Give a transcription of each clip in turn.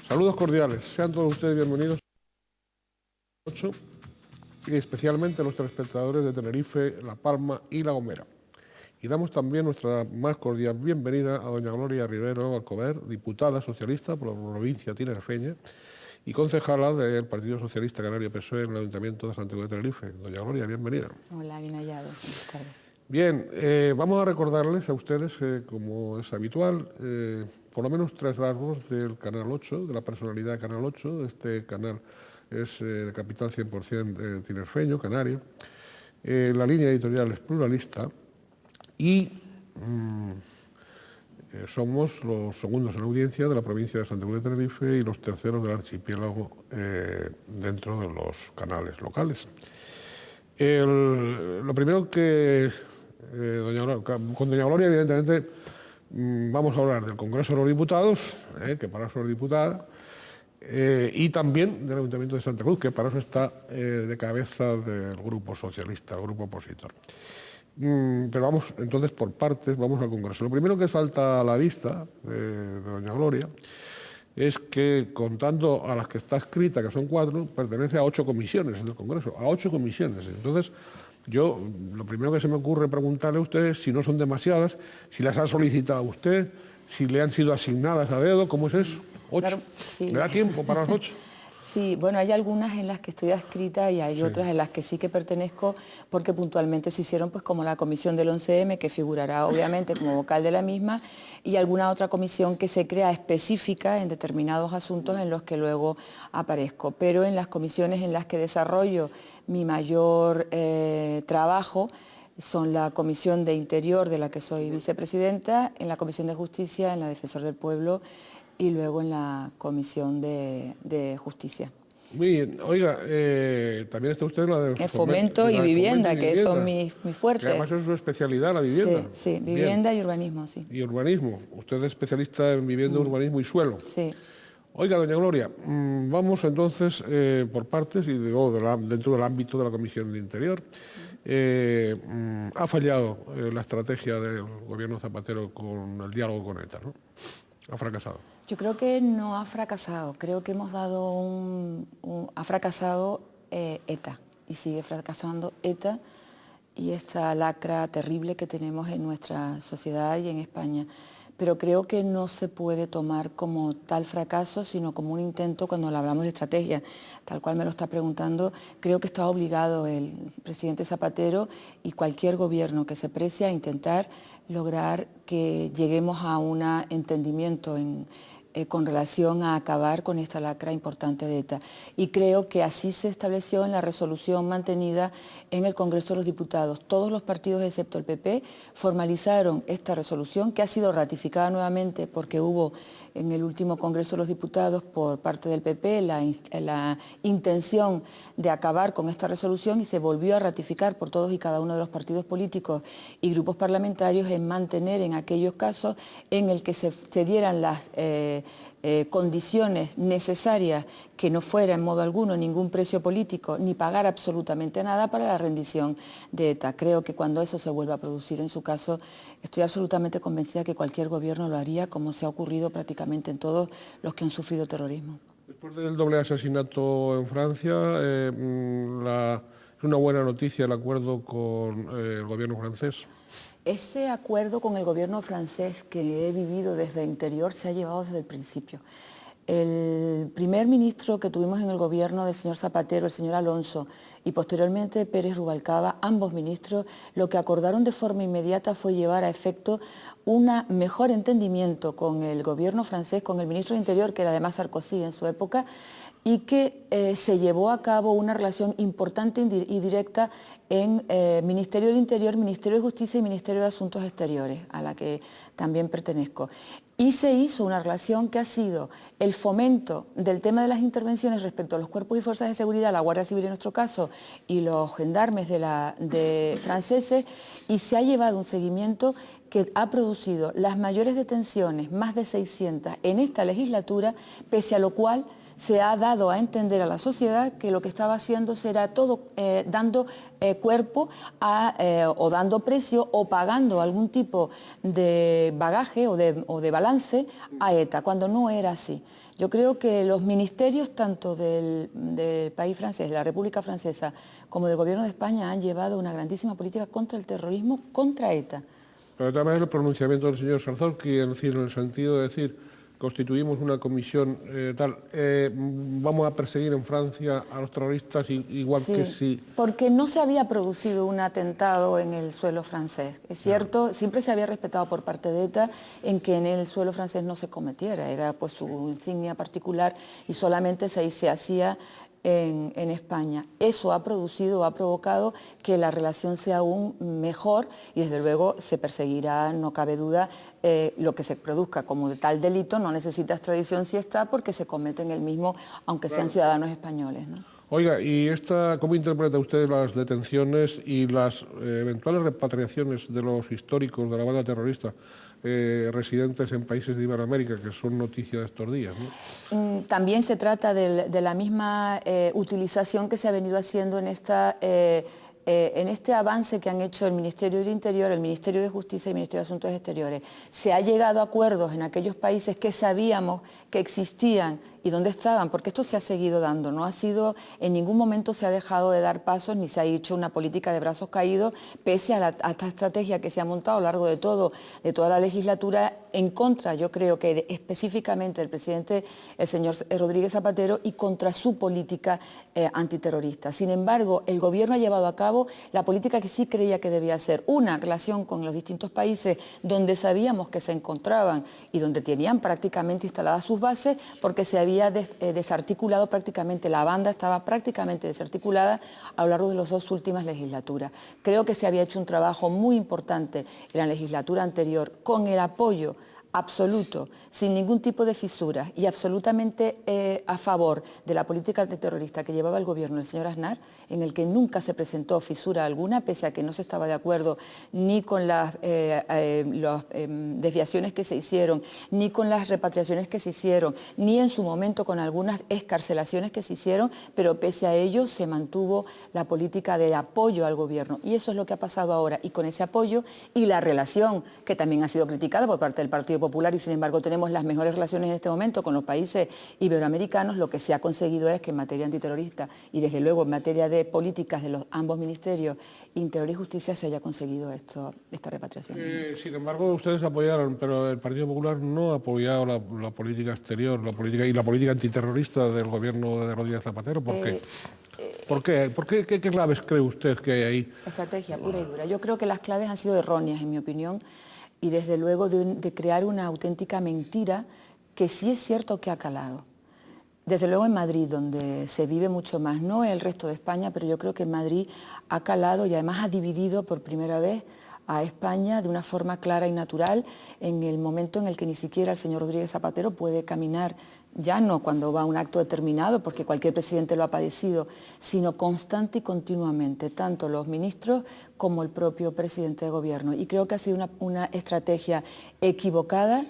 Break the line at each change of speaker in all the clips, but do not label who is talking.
Saludos cordiales, sean todos ustedes bienvenidos a 8 y especialmente a los telespectadores de Tenerife, La Palma y La Gomera. Y damos también nuestra más cordial bienvenida a doña Gloria Rivero Alcover, diputada socialista por la provincia tinerfeña y concejala del Partido Socialista Canario PSOE en el Ayuntamiento de Santiago de Tenerife. Doña Gloria, bienvenida.
Hola, bien hallado. Buenas tardes.
Bien, vamos a recordarles a ustedes, como es habitual, por lo menos 3 rasgos del Canal 8, de la personalidad de Canal 8. Este canal es de capital 100% tinerfeño, canario. La línea editorial es pluralista y somos los segundos en audiencia de la provincia de Santiago de Tenerife y los terceros del archipiélago dentro de los canales locales. Lo primero que, con doña Gloria, evidentemente, vamos a hablar del Congreso de los Diputados, que para eso es diputada, y también del Ayuntamiento de Santa Cruz, que para eso está de cabeza del Grupo Socialista, el grupo opositor. Pero vamos entonces por partes, vamos al Congreso. Lo primero que salta a la vista de doña Gloria es que, contando a las que está escrita, que son 4, pertenece a 8 comisiones del Congreso, a 8 comisiones. Entonces, yo, lo primero que se me ocurre preguntarle a usted es si no son demasiadas, si las ha solicitado usted, si le han sido asignadas a dedo, ¿cómo es eso? 8.
Claro, sí.
¿Le da tiempo para las 8?
Sí, bueno, hay algunas en las que estoy adscrita y hay otras en las que sí que pertenezco porque puntualmente se hicieron, pues como la comisión del 11M, que figurará obviamente como vocal de la misma, y alguna otra comisión que se crea específica en determinados asuntos en los que luego aparezco. Pero en las comisiones en las que desarrollo mi mayor trabajo son la Comisión de Interior, de la que soy vicepresidenta, en la Comisión de Justicia, en la Defensor del Pueblo y luego en la Comisión de Justicia.
Muy bien. Oiga, también está usted en la de
Fomento y Vivienda, que son mis fuertes.
Que además es su especialidad, la vivienda.
Sí, vivienda y urbanismo, sí.
Y urbanismo. Usted es especialista en vivienda, urbanismo y suelo.
Sí.
Oiga, doña Gloria, vamos entonces por partes y digo, dentro del ámbito de la Comisión de Interior. Ha fallado la estrategia del gobierno Zapatero con el diálogo con ETA, ¿no? Ha fracasado.
Yo creo que no ha fracasado, creo que hemos dado ha fracasado ETA y sigue fracasando ETA y esta lacra terrible que tenemos en nuestra sociedad y en España. Pero creo que no se puede tomar como tal fracaso, sino como un intento cuando hablamos de estrategia, tal cual me lo está preguntando. Creo que está obligado el presidente Zapatero y cualquier gobierno que se precie a intentar lograr que lleguemos a un entendimiento con relación a acabar con esta lacra importante de ETA. Y creo que así se estableció en la resolución mantenida en el Congreso de los Diputados. Todos los partidos, excepto el PP, formalizaron esta resolución, que ha sido ratificada nuevamente porque hubo en el último Congreso de los Diputados por parte del PP la intención de acabar con esta resolución y se volvió a ratificar por todos y cada uno de los partidos políticos y grupos parlamentarios en mantener en aquellos casos en el que se dieran las condiciones necesarias, que no fuera en modo alguno ningún precio político ni pagar absolutamente nada para la rendición de ETA. Creo que cuando eso se vuelva a producir en su caso, estoy absolutamente convencida que cualquier gobierno lo haría, como se ha ocurrido prácticamente en todos los que han sufrido terrorismo.
Después del doble asesinato en Francia, es una buena noticia el acuerdo con el gobierno francés.
Ese acuerdo con el gobierno francés que he vivido desde el interior se ha llevado desde el principio. El primer ministro que tuvimos en el gobierno del señor Zapatero, el señor Alonso, y posteriormente Pérez Rubalcaba, ambos ministros, lo que acordaron de forma inmediata fue llevar a efecto un mejor entendimiento con el gobierno francés, con el ministro de Interior, que era además Sarkozy en su época, y que se llevó a cabo una relación importante y directa en Ministerio del Interior, Ministerio de Justicia y Ministerio de Asuntos Exteriores, a la que también pertenezco. Y se hizo una relación que ha sido el fomento del tema de las intervenciones respecto a los cuerpos y fuerzas de seguridad, la Guardia Civil en nuestro caso, y los gendarmes de franceses, y se ha llevado un seguimiento que ha producido las mayores detenciones, más de 600, en esta legislatura, pese a lo cual se ha dado a entender a la sociedad que lo que estaba haciendo será todo dando cuerpo o dando precio o pagando algún tipo de bagaje o de balance a ETA, cuando no era así. Yo creo que los ministerios tanto del país francés, de la República Francesa, como del Gobierno de España han llevado una grandísima política contra el terrorismo, contra ETA.
Pero también el pronunciamiento del señor Sarzóqui, es decir, en el sentido de decir, constituimos una comisión vamos a perseguir en Francia a los terroristas igual
Sí,
que si...
porque no se había producido un atentado en el suelo francés. Es cierto, siempre se había respetado por parte de ETA en que en el suelo francés no se cometiera, era pues su insignia particular y solamente se hacía en España. Eso ha producido, ha provocado que la relación sea aún mejor y desde luego se perseguirá, no cabe duda, lo que se produzca como de tal delito, no necesita extradición si está porque se comete en el mismo, aunque sean ciudadanos españoles, ¿no?
Oiga, ¿y cómo interpreta usted las detenciones y las eventuales repatriaciones de los históricos de la banda terrorista residentes en países de Iberoamérica, que son noticia de estos días, ¿no?
También se trata de la misma utilización que se ha venido haciendo en este avance que han hecho el Ministerio del Interior, el Ministerio de Justicia y el Ministerio de Asuntos Exteriores. Se ha llegado a acuerdos en aquellos países que sabíamos que existían y dónde estaban, porque esto se ha seguido dando, no ha sido, en ningún momento se ha dejado de dar pasos ni se ha hecho una política de brazos caídos, pese a esta estrategia que se ha montado a lo largo de toda la legislatura, en contra, yo creo que específicamente del presidente, el señor Rodríguez Zapatero, y contra su política antiterrorista. Sin embargo, el gobierno ha llevado a cabo la política que sí creía que debía hacer, una relación con los distintos países donde sabíamos que se encontraban y donde tenían prácticamente instaladas sus bases, porque se había desarticulado prácticamente, la banda estaba prácticamente desarticulada a lo largo de las dos últimas legislaturas. Creo que se había hecho un trabajo muy importante en la legislatura anterior con el apoyo absoluto, sin ningún tipo de fisuras y absolutamente a favor de la política antiterrorista que llevaba el gobierno del señor Aznar, en el que nunca se presentó fisura alguna, pese a que no se estaba de acuerdo ni con las desviaciones que se hicieron, ni con las repatriaciones que se hicieron, ni en su momento con algunas excarcelaciones que se hicieron, pero pese a ello se mantuvo la política de apoyo al gobierno. Y eso es lo que ha pasado ahora. Y con ese apoyo y la relación, que también ha sido criticada por parte del Partido Popular, y sin embargo tenemos las mejores relaciones en este momento con los países iberoamericanos, lo que se ha conseguido es que en materia antiterrorista y desde luego en materia de políticas de los ambos ministerios, Interior y Justicia, se haya conseguido esta repatriación.
Sin embargo, ustedes apoyaron, pero el Partido Popular no ha apoyado la política exterior, la política antiterrorista del gobierno de Rodríguez Zapatero. ¿Por qué? ¿Por qué? ¿Qué claves cree usted que hay ahí?
Estrategia pura y dura. Yo creo que las claves han sido erróneas, en mi opinión, y desde luego de crear una auténtica mentira que sí es cierto que ha calado. Desde luego en Madrid, donde se vive mucho más, no en el resto de España, pero yo creo que en Madrid ha calado y además ha dividido por primera vez a España de una forma clara y natural en el momento en el que ni siquiera el señor Rodríguez Zapatero puede caminar, ya no cuando va a un acto determinado, porque cualquier presidente lo ha padecido, sino constante y continuamente, tanto los ministros como el propio presidente de gobierno. Y creo que ha sido una estrategia equivocada,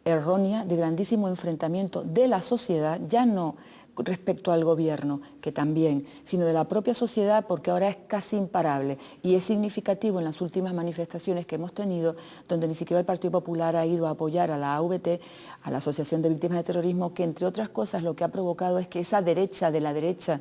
errónea, de grandísimo enfrentamiento de la sociedad, ya no respecto al gobierno, que también, sino de la propia sociedad, porque ahora es casi imparable. Y es significativo en las últimas manifestaciones que hemos tenido, donde ni siquiera el Partido Popular ha ido a apoyar a la AVT, a la Asociación de Víctimas de Terrorismo, que entre otras cosas lo que ha provocado es que esa derecha de la derecha,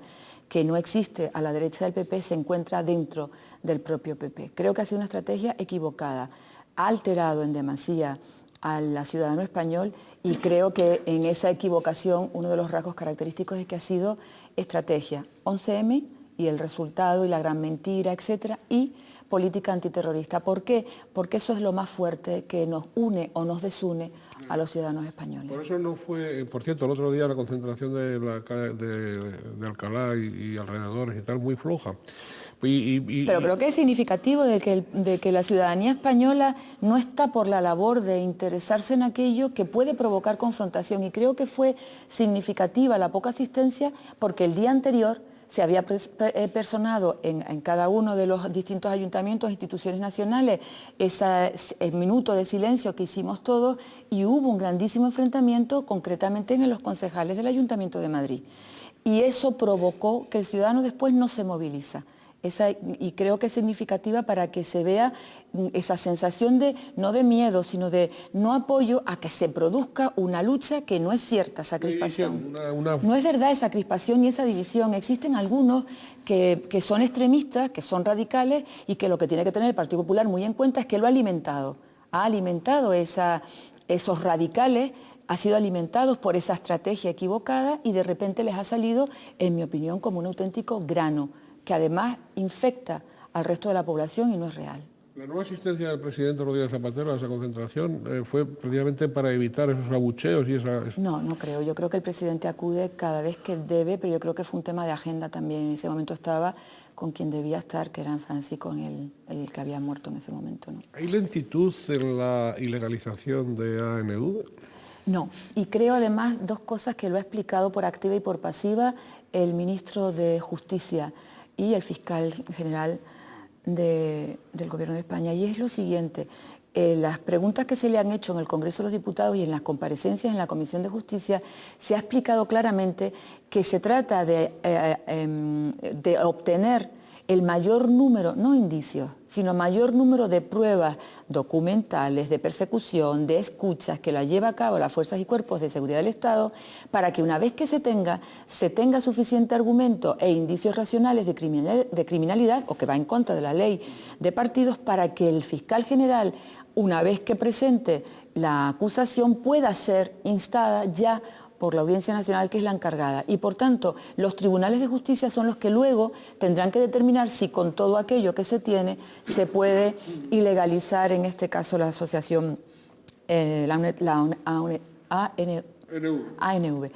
que no existe a la derecha del PP, se encuentra dentro del propio PP. Creo que ha sido una estrategia equivocada, ha alterado en demasía al ciudadano español y creo que en esa equivocación uno de los rasgos característicos es que ha sido estrategia, 11M y el resultado y la gran mentira, etcétera, y política antiterrorista. ¿Por qué? Porque eso es lo más fuerte que nos une o nos desune a los ciudadanos españoles.
Por eso no fue, por cierto, el otro día la concentración de Alcalá y alrededores y tal, muy floja.
Pero creo que es significativo de que la ciudadanía española no está por la labor de interesarse en aquello que puede provocar confrontación, y creo que fue significativa la poca asistencia porque el día anterior se había personado en cada uno de los distintos ayuntamientos e instituciones nacionales ese minuto de silencio que hicimos todos, y hubo un grandísimo enfrentamiento concretamente en los concejales del Ayuntamiento de Madrid. Y eso provocó que el ciudadano después no se moviliza. Y creo que es significativa para que se vea esa sensación de, no de miedo, sino de no apoyo a que se produzca una lucha que no es cierta, esa crispación. No es verdad esa crispación y esa división. Existen algunos que son extremistas, que son radicales y que lo que tiene que tener el Partido Popular muy en cuenta es que lo ha alimentado. Ha alimentado esos radicales, ha sido alimentados por esa estrategia equivocada y de repente les ha salido, en mi opinión, como un auténtico grano, que además infecta al resto de la población y no es real.
La nueva asistencia del presidente Rodríguez Zapatero a esa concentración fue precisamente para evitar esos abucheos y esa...
No, no creo. Yo creo que el presidente acude cada vez que debe, pero yo creo que fue un tema de agenda también. En ese momento estaba con quien debía estar, que era Francisco, el que había muerto en ese momento, ¿no?
¿Hay lentitud en la ilegalización de ANV?
No, y creo además dos cosas que lo ha explicado por activa y por pasiva el ministro de Justicia y el fiscal general del Gobierno de España, y es lo siguiente: las preguntas que se le han hecho en el Congreso de los Diputados y en las comparecencias en la Comisión de Justicia, se ha explicado claramente que se trata de obtener el mayor número, no indicios, sino mayor número de pruebas documentales, de persecución, de escuchas que la lleva a cabo las fuerzas y cuerpos de seguridad del Estado, para que una vez que se tenga suficiente argumento e indicios racionales de criminalidad, o que va en contra de la ley de partidos, para que el fiscal general, una vez que presente la acusación, pueda ser instada ya por la Audiencia Nacional, que es la encargada. Y por tanto, los tribunales de justicia son los que luego tendrán que determinar si con todo aquello que se tiene se puede ilegalizar, en este caso, la asociación, ANV.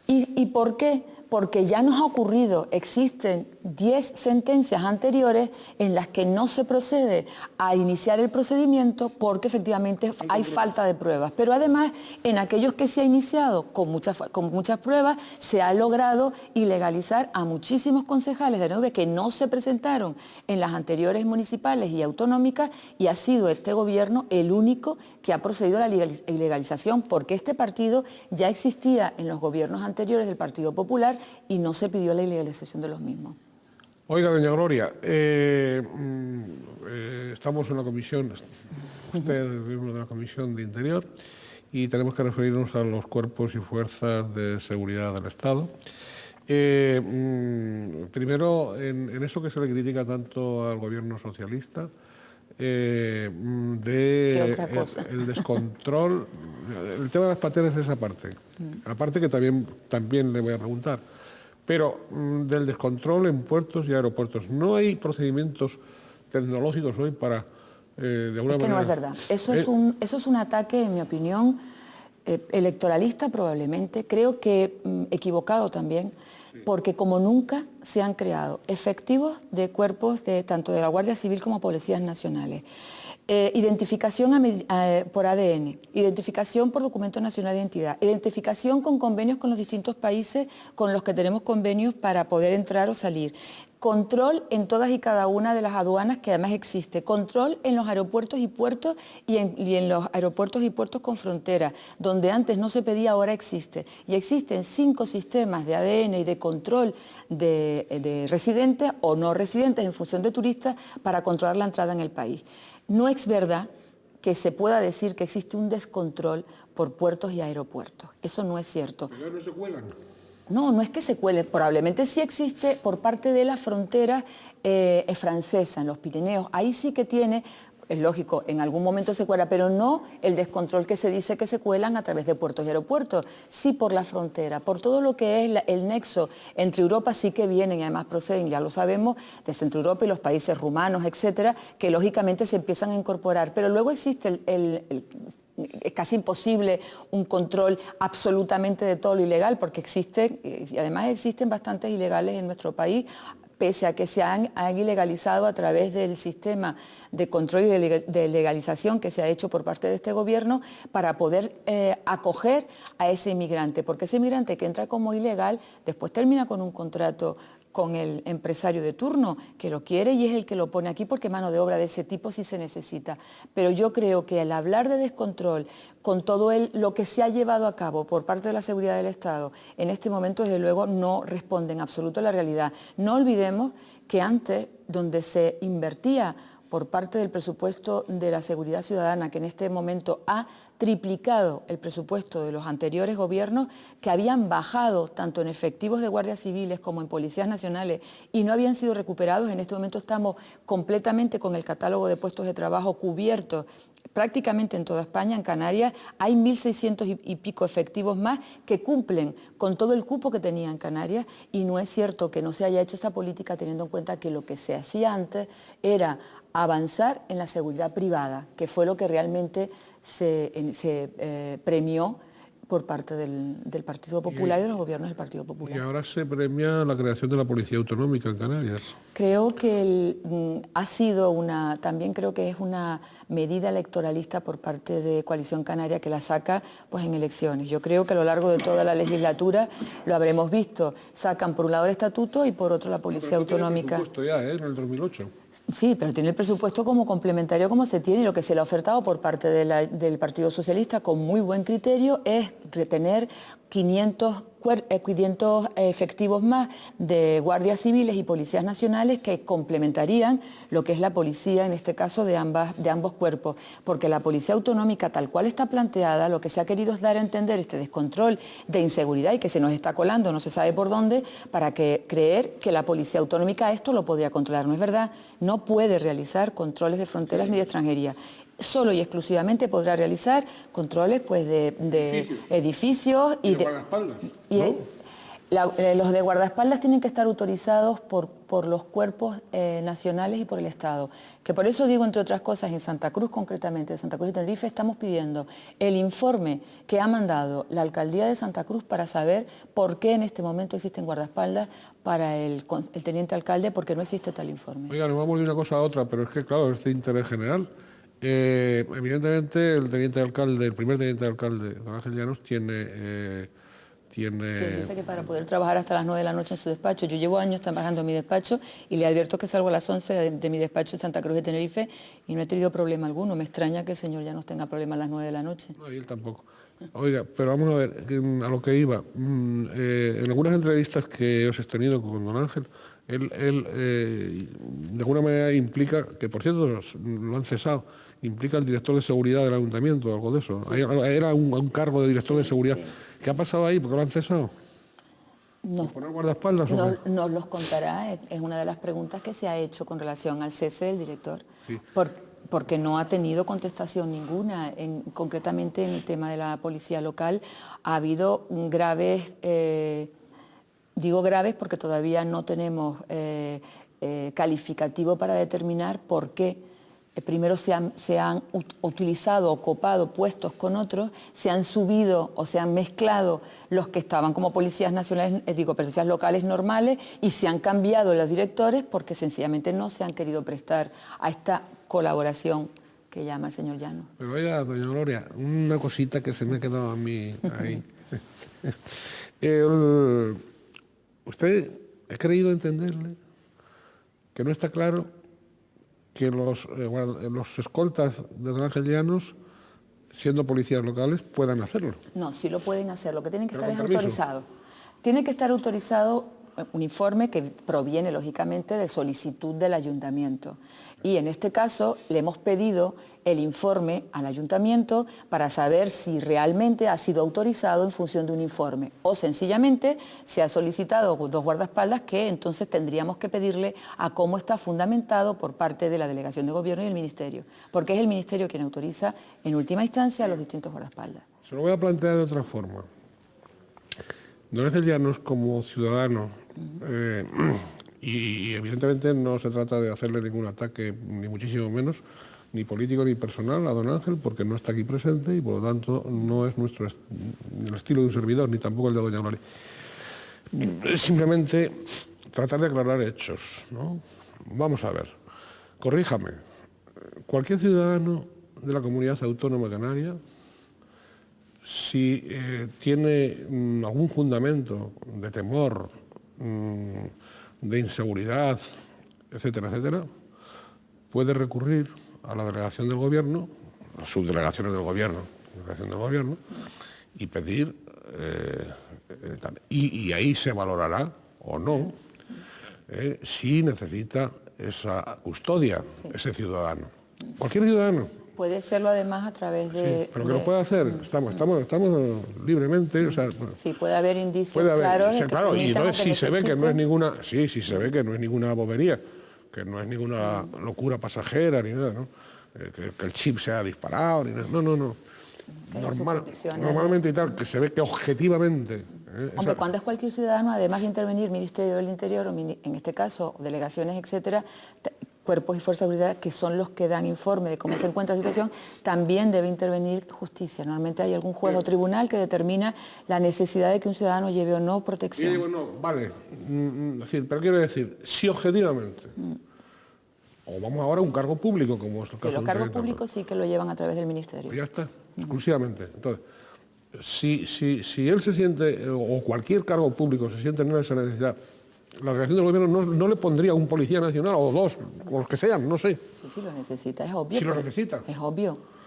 ¿Y por qué? Porque ya nos ha ocurrido, existen 10 sentencias anteriores en las que no se procede a iniciar el procedimiento porque efectivamente hay falta de pruebas. Pero además, en aquellos que se ha iniciado con muchas pruebas, se ha logrado ilegalizar a muchísimos concejales de ANV que no se presentaron en las anteriores municipales y autonómicas, y ha sido este gobierno el único que ha procedido a la ilegalización, porque este partido ya existía en los gobiernos anteriores del Partido Popular y no se pidió la ilegalización de los mismos.
Oiga, doña Gloria, estamos en la comisión, usted es miembro de la Comisión de Interior, y tenemos que referirnos a los cuerpos y fuerzas de seguridad del Estado. Primero, en eso que se le critica tanto al gobierno socialista, el descontrol, el tema de las pateras es esa parte, aparte que también le voy a preguntar, pero del descontrol en puertos y aeropuertos, ¿no hay procedimientos tecnológicos hoy para, de alguna manera?
Que no es verdad, eso es un ataque, en mi opinión, electoralista probablemente, creo que equivocado también, porque como nunca se han creado efectivos de cuerpos tanto de la Guardia Civil como policías nacionales. Identificación por ADN, identificación por documento nacional de identidad, identificación con convenios con los distintos países con los que tenemos convenios para poder entrar o salir, control en todas y cada una de las aduanas, que además existe, control en los aeropuertos y puertos y en los aeropuertos y puertos con frontera, donde antes no se pedía, ahora existe. Y existen 5 sistemas de ADN y de control de residentes o no residentes en función de turistas para controlar la entrada en el país. No es verdad que se pueda decir que existe un descontrol por puertos y aeropuertos. Eso no es cierto.
¿Pero no se cuelan?
No, no es que se cuele, probablemente sí existe por parte de la frontera francesa, en los Pirineos. Ahí sí que tiene, es lógico, en algún momento se cuela, pero no el descontrol que se dice que se cuelan a través de puertos y aeropuertos. Sí por la frontera, por todo lo que es el nexo entre Europa, sí que vienen y además proceden, ya lo sabemos, de Centro Europa y los países rumanos, etcétera, que lógicamente se empiezan a incorporar. Pero luego existe es casi imposible un control absolutamente de todo lo ilegal, porque existen, y además existen bastantes ilegales en nuestro país, pese a que se han ilegalizado a través del sistema de control y de legalización que se ha hecho por parte de este gobierno para poder acoger a ese inmigrante, porque ese inmigrante que entra como ilegal después termina con un contrato con el empresario de turno, que lo quiere y es el que lo pone aquí porque mano de obra de ese tipo sí se necesita. Pero yo creo que al hablar de descontrol, con todo lo que se ha llevado a cabo por parte de la seguridad del Estado, en este momento desde luego no responde en absoluto a la realidad. No olvidemos que antes, donde se invertía por parte del presupuesto de la seguridad ciudadana, que en este momento ha triplicado el presupuesto de los anteriores gobiernos, que habían bajado tanto en efectivos de guardias civiles como en policías nacionales y no habían sido recuperados. En este momento estamos completamente con el catálogo de puestos de trabajo cubiertos prácticamente en toda España. En Canarias hay 1.600 y pico efectivos más que cumplen con todo el cupo que tenía en Canarias, y no es cierto que no se haya hecho esa política teniendo en cuenta que lo que se hacía antes era avanzar en la seguridad privada, que fue lo que realmente se premió por parte del Partido Popular y de los gobiernos del Partido Popular.
Y ahora se premia la creación de la Policía Autonómica en Canarias.
Creo que ha sido también creo que es una medida electoralista por parte de Coalición Canaria, que la saca pues en elecciones. Yo creo que a lo largo de toda la legislatura lo habremos visto. Sacan por un lado el estatuto y por otro la Policía Autonómica.
Tiene presupuesto ya, en el 2008.
Sí, pero tiene el presupuesto como complementario como se tiene, y lo que se le ha ofertado por parte del Partido Socialista con muy buen criterio es retener 500 efectivos más de guardias civiles y policías nacionales que complementarían lo que es la policía, en este caso de ambos cuerpos, porque la Policía Autonómica tal cual está planteada, lo que se ha querido es dar a entender este descontrol de inseguridad y que se nos está colando, no se sabe por dónde, para creer que la Policía Autonómica esto lo podría controlar. No es verdad, no puede realizar controles de fronteras ni de extranjería. Solo y exclusivamente podrá realizar controles pues, de edificios y de
guardaespaldas,
¿no? Los de guardaespaldas tienen que estar autorizados por los cuerpos nacionales y por el Estado. Que por eso digo, entre otras cosas, en Santa Cruz concretamente, de Santa Cruz y Tenerife, estamos pidiendo el informe que ha mandado la Alcaldía de Santa Cruz para saber por qué en este momento existen guardaespaldas para el teniente alcalde, porque no existe tal informe.
Oiga, nos vamos de una cosa a otra, pero es que, claro, es de interés general. Evidentemente, el primer teniente alcalde, don Ángel Llanos, tiene...
Sí, dice que para poder trabajar hasta las 9 de la noche en su despacho. Yo llevo años trabajando en mi despacho y le advierto que salgo a las 11 de mi despacho en Santa Cruz de Tenerife y no he tenido problema alguno. Me extraña que el señor Llanos tenga problema a las 9 de la noche.
No, y él tampoco. Oiga, pero vamos a ver, a lo que iba. En algunas entrevistas que os he tenido con don Ángel, él de alguna manera implica, que por cierto lo han cesado, implica el director de seguridad del ayuntamiento, algo de eso. Sí. Era un cargo de director de seguridad. Sí. ¿Qué ha pasado ahí? ¿Por qué lo han cesado?
No.
¿Poner guardaespaldas?
Nos los contará, es una de las preguntas que se ha hecho con relación al cese del director. Sí. Porque no ha tenido contestación ninguna. Concretamente en el tema de la policía local ha habido graves, digo graves porque todavía no tenemos calificativo para determinar por qué. Primero se han utilizado o copado puestos con otros, se han subido o se han mezclado los que estaban como policías nacionales, policías locales normales, y se han cambiado los directores porque sencillamente no se han querido prestar a esta colaboración que llama el señor Llanos.
Pero oiga, doña Gloria, una cosita que se me ha quedado a mí ahí. ¿Usted ha creído entenderle que no está claro que los escoltas de don Ángel Llanos, siendo policías locales, puedan hacerlo?
No, sí lo pueden hacer, lo que tienen que estar es autorizado. Tiene que estar autorizado un informe que proviene, lógicamente, de solicitud del ayuntamiento. Y en este caso le hemos pedido el informe al ayuntamiento para saber si realmente ha sido autorizado en función de un informe o sencillamente se ha solicitado 2 guardaespaldas, que entonces tendríamos que pedirle a cómo está fundamentado por parte de la Delegación de Gobierno y el Ministerio, porque es el Ministerio quien autoriza en última instancia a los distintos guardaespaldas.
Se lo voy a plantear de otra forma. Don Ángel Llanos, como ciudadano, y evidentemente no se trata de hacerle ningún ataque, ni muchísimo menos, ni político ni personal a don Ángel, porque no está aquí presente y por lo tanto no es el estilo de un servidor, ni tampoco el de doña Gloria. Es simplemente tratar de aclarar hechos, ¿no? Vamos a ver, corríjame, cualquier ciudadano de la comunidad autónoma canaria, si tiene algún fundamento de temor de inseguridad, etcétera, etcétera, puede recurrir a la delegación del gobierno, las subdelegaciones del gobierno, y pedir, y ahí se valorará o no si necesita esa custodia, ese ciudadano. Cualquier ciudadano.
Puede serlo además a través de...
Sí, pero que lo puede hacer, estamos libremente, o sea...
Sí, puede haber indicios
claros de que
claro,
y entonces si se ve que no es ninguna... Sí, si se ve que no es ninguna bobería, que no es ninguna locura pasajera ni nada, ¿no? Que el chip se ha disparado, ni nada. No. Normalmente y tal, que se ve que objetivamente...
Hombre, cuando es cualquier ciudadano, además de intervenir Ministerio del Interior, o en este caso, delegaciones, etcétera, cuerpos y fuerzas de seguridad, que son los que dan informe de cómo se encuentra la situación, también debe intervenir justicia. Normalmente hay algún juez o tribunal que determina la necesidad de que un ciudadano lleve o no protección.
Y bueno, vale, pero quiero decir, si objetivamente, o vamos ahora a un cargo público, como es el caso
los cargos públicos sí que lo llevan a través del Ministerio.
Pues ya está, exclusivamente. Entonces, si él se siente, o cualquier cargo público se siente en esa necesidad, la delegación del gobierno no le pondría un policía nacional o dos, o los que sean, no sé.
Sí, lo necesita, es obvio.
Si lo necesita.
Es obvio.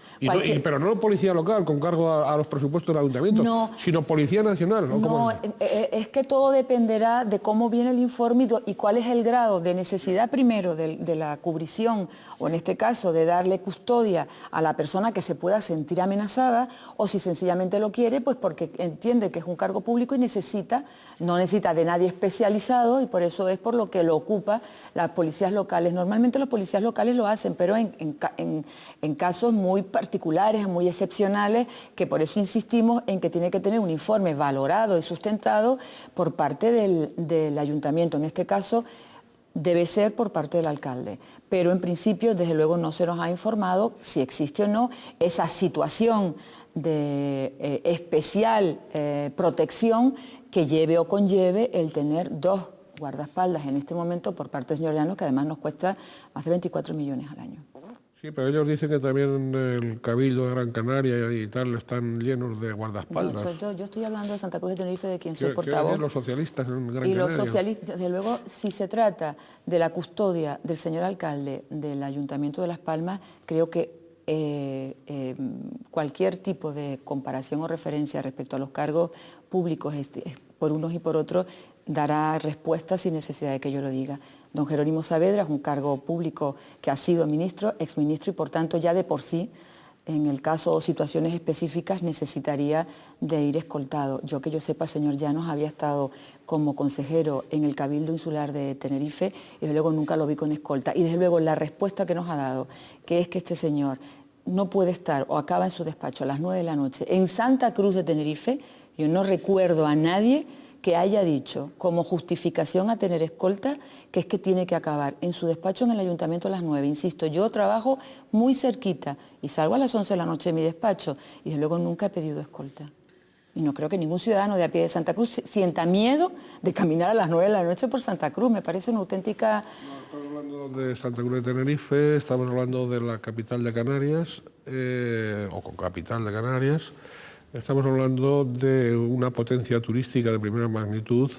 Pero no policía local con cargo a los presupuestos del ayuntamiento, sino policía nacional.
No, es que todo dependerá de cómo viene el informe y cuál es el grado de necesidad primero de la cubrición, o en este caso de darle custodia a la persona que se pueda sentir amenazada, o si sencillamente lo quiere, pues porque entiende que es un cargo público y no necesita de nadie especializado, y por eso es por lo que lo ocupa las policías locales. Normalmente los policías locales lo hacen, pero en casos muy particulares, muy excepcionales, que por eso insistimos en que tiene que tener un informe valorado y sustentado por parte del ayuntamiento. En este caso debe ser por parte del alcalde, pero en principio desde luego no se nos ha informado si existe o no esa situación de especial protección que lleve o conlleve el tener dos guardaespaldas en este momento por parte del señor Llanos, que además nos cuesta más de 24 millones al año.
Sí, pero ellos dicen que también el Cabildo de Gran Canaria y tal están llenos de guardaespaldas.
No, yo estoy hablando de Santa Cruz de Tenerife, de quien soy portavoz.
Los socialistas en Gran Canaria.
Y los socialistas, desde luego, si se trata de la custodia del señor alcalde del Ayuntamiento de Las Palmas, creo que cualquier tipo de comparación o referencia respecto a los cargos públicos por unos y por otros dará respuesta sin necesidad de que yo lo diga. Don Jerónimo Saavedra es un cargo público que ha sido ministro, exministro, y por tanto ya de por sí, en el caso o situaciones específicas, necesitaría de ir escoltado. Yo que yo sepa, el señor Llanos había estado como consejero en el Cabildo Insular de Tenerife y desde luego nunca lo vi con escolta. Y desde luego la respuesta que nos ha dado, que es que este señor no puede estar o acaba en su despacho a las 9 de la noche en Santa Cruz de Tenerife, yo no recuerdo a nadie que haya dicho como justificación a tener escolta que es que tiene que acabar en su despacho en el ayuntamiento a las 9. Insisto, yo trabajo muy cerquita y salgo a las 11 de la noche de mi despacho y desde luego nunca he pedido escolta. Y no creo que ningún ciudadano de a pie de Santa Cruz sienta miedo de caminar a las 9 de la noche por Santa Cruz. Me parece una auténtica...
No, estamos hablando de Santa Cruz de Tenerife, estamos hablando de la capital de Canarias, o con capital de Canarias. Estamos hablando de una potencia turística de primera magnitud,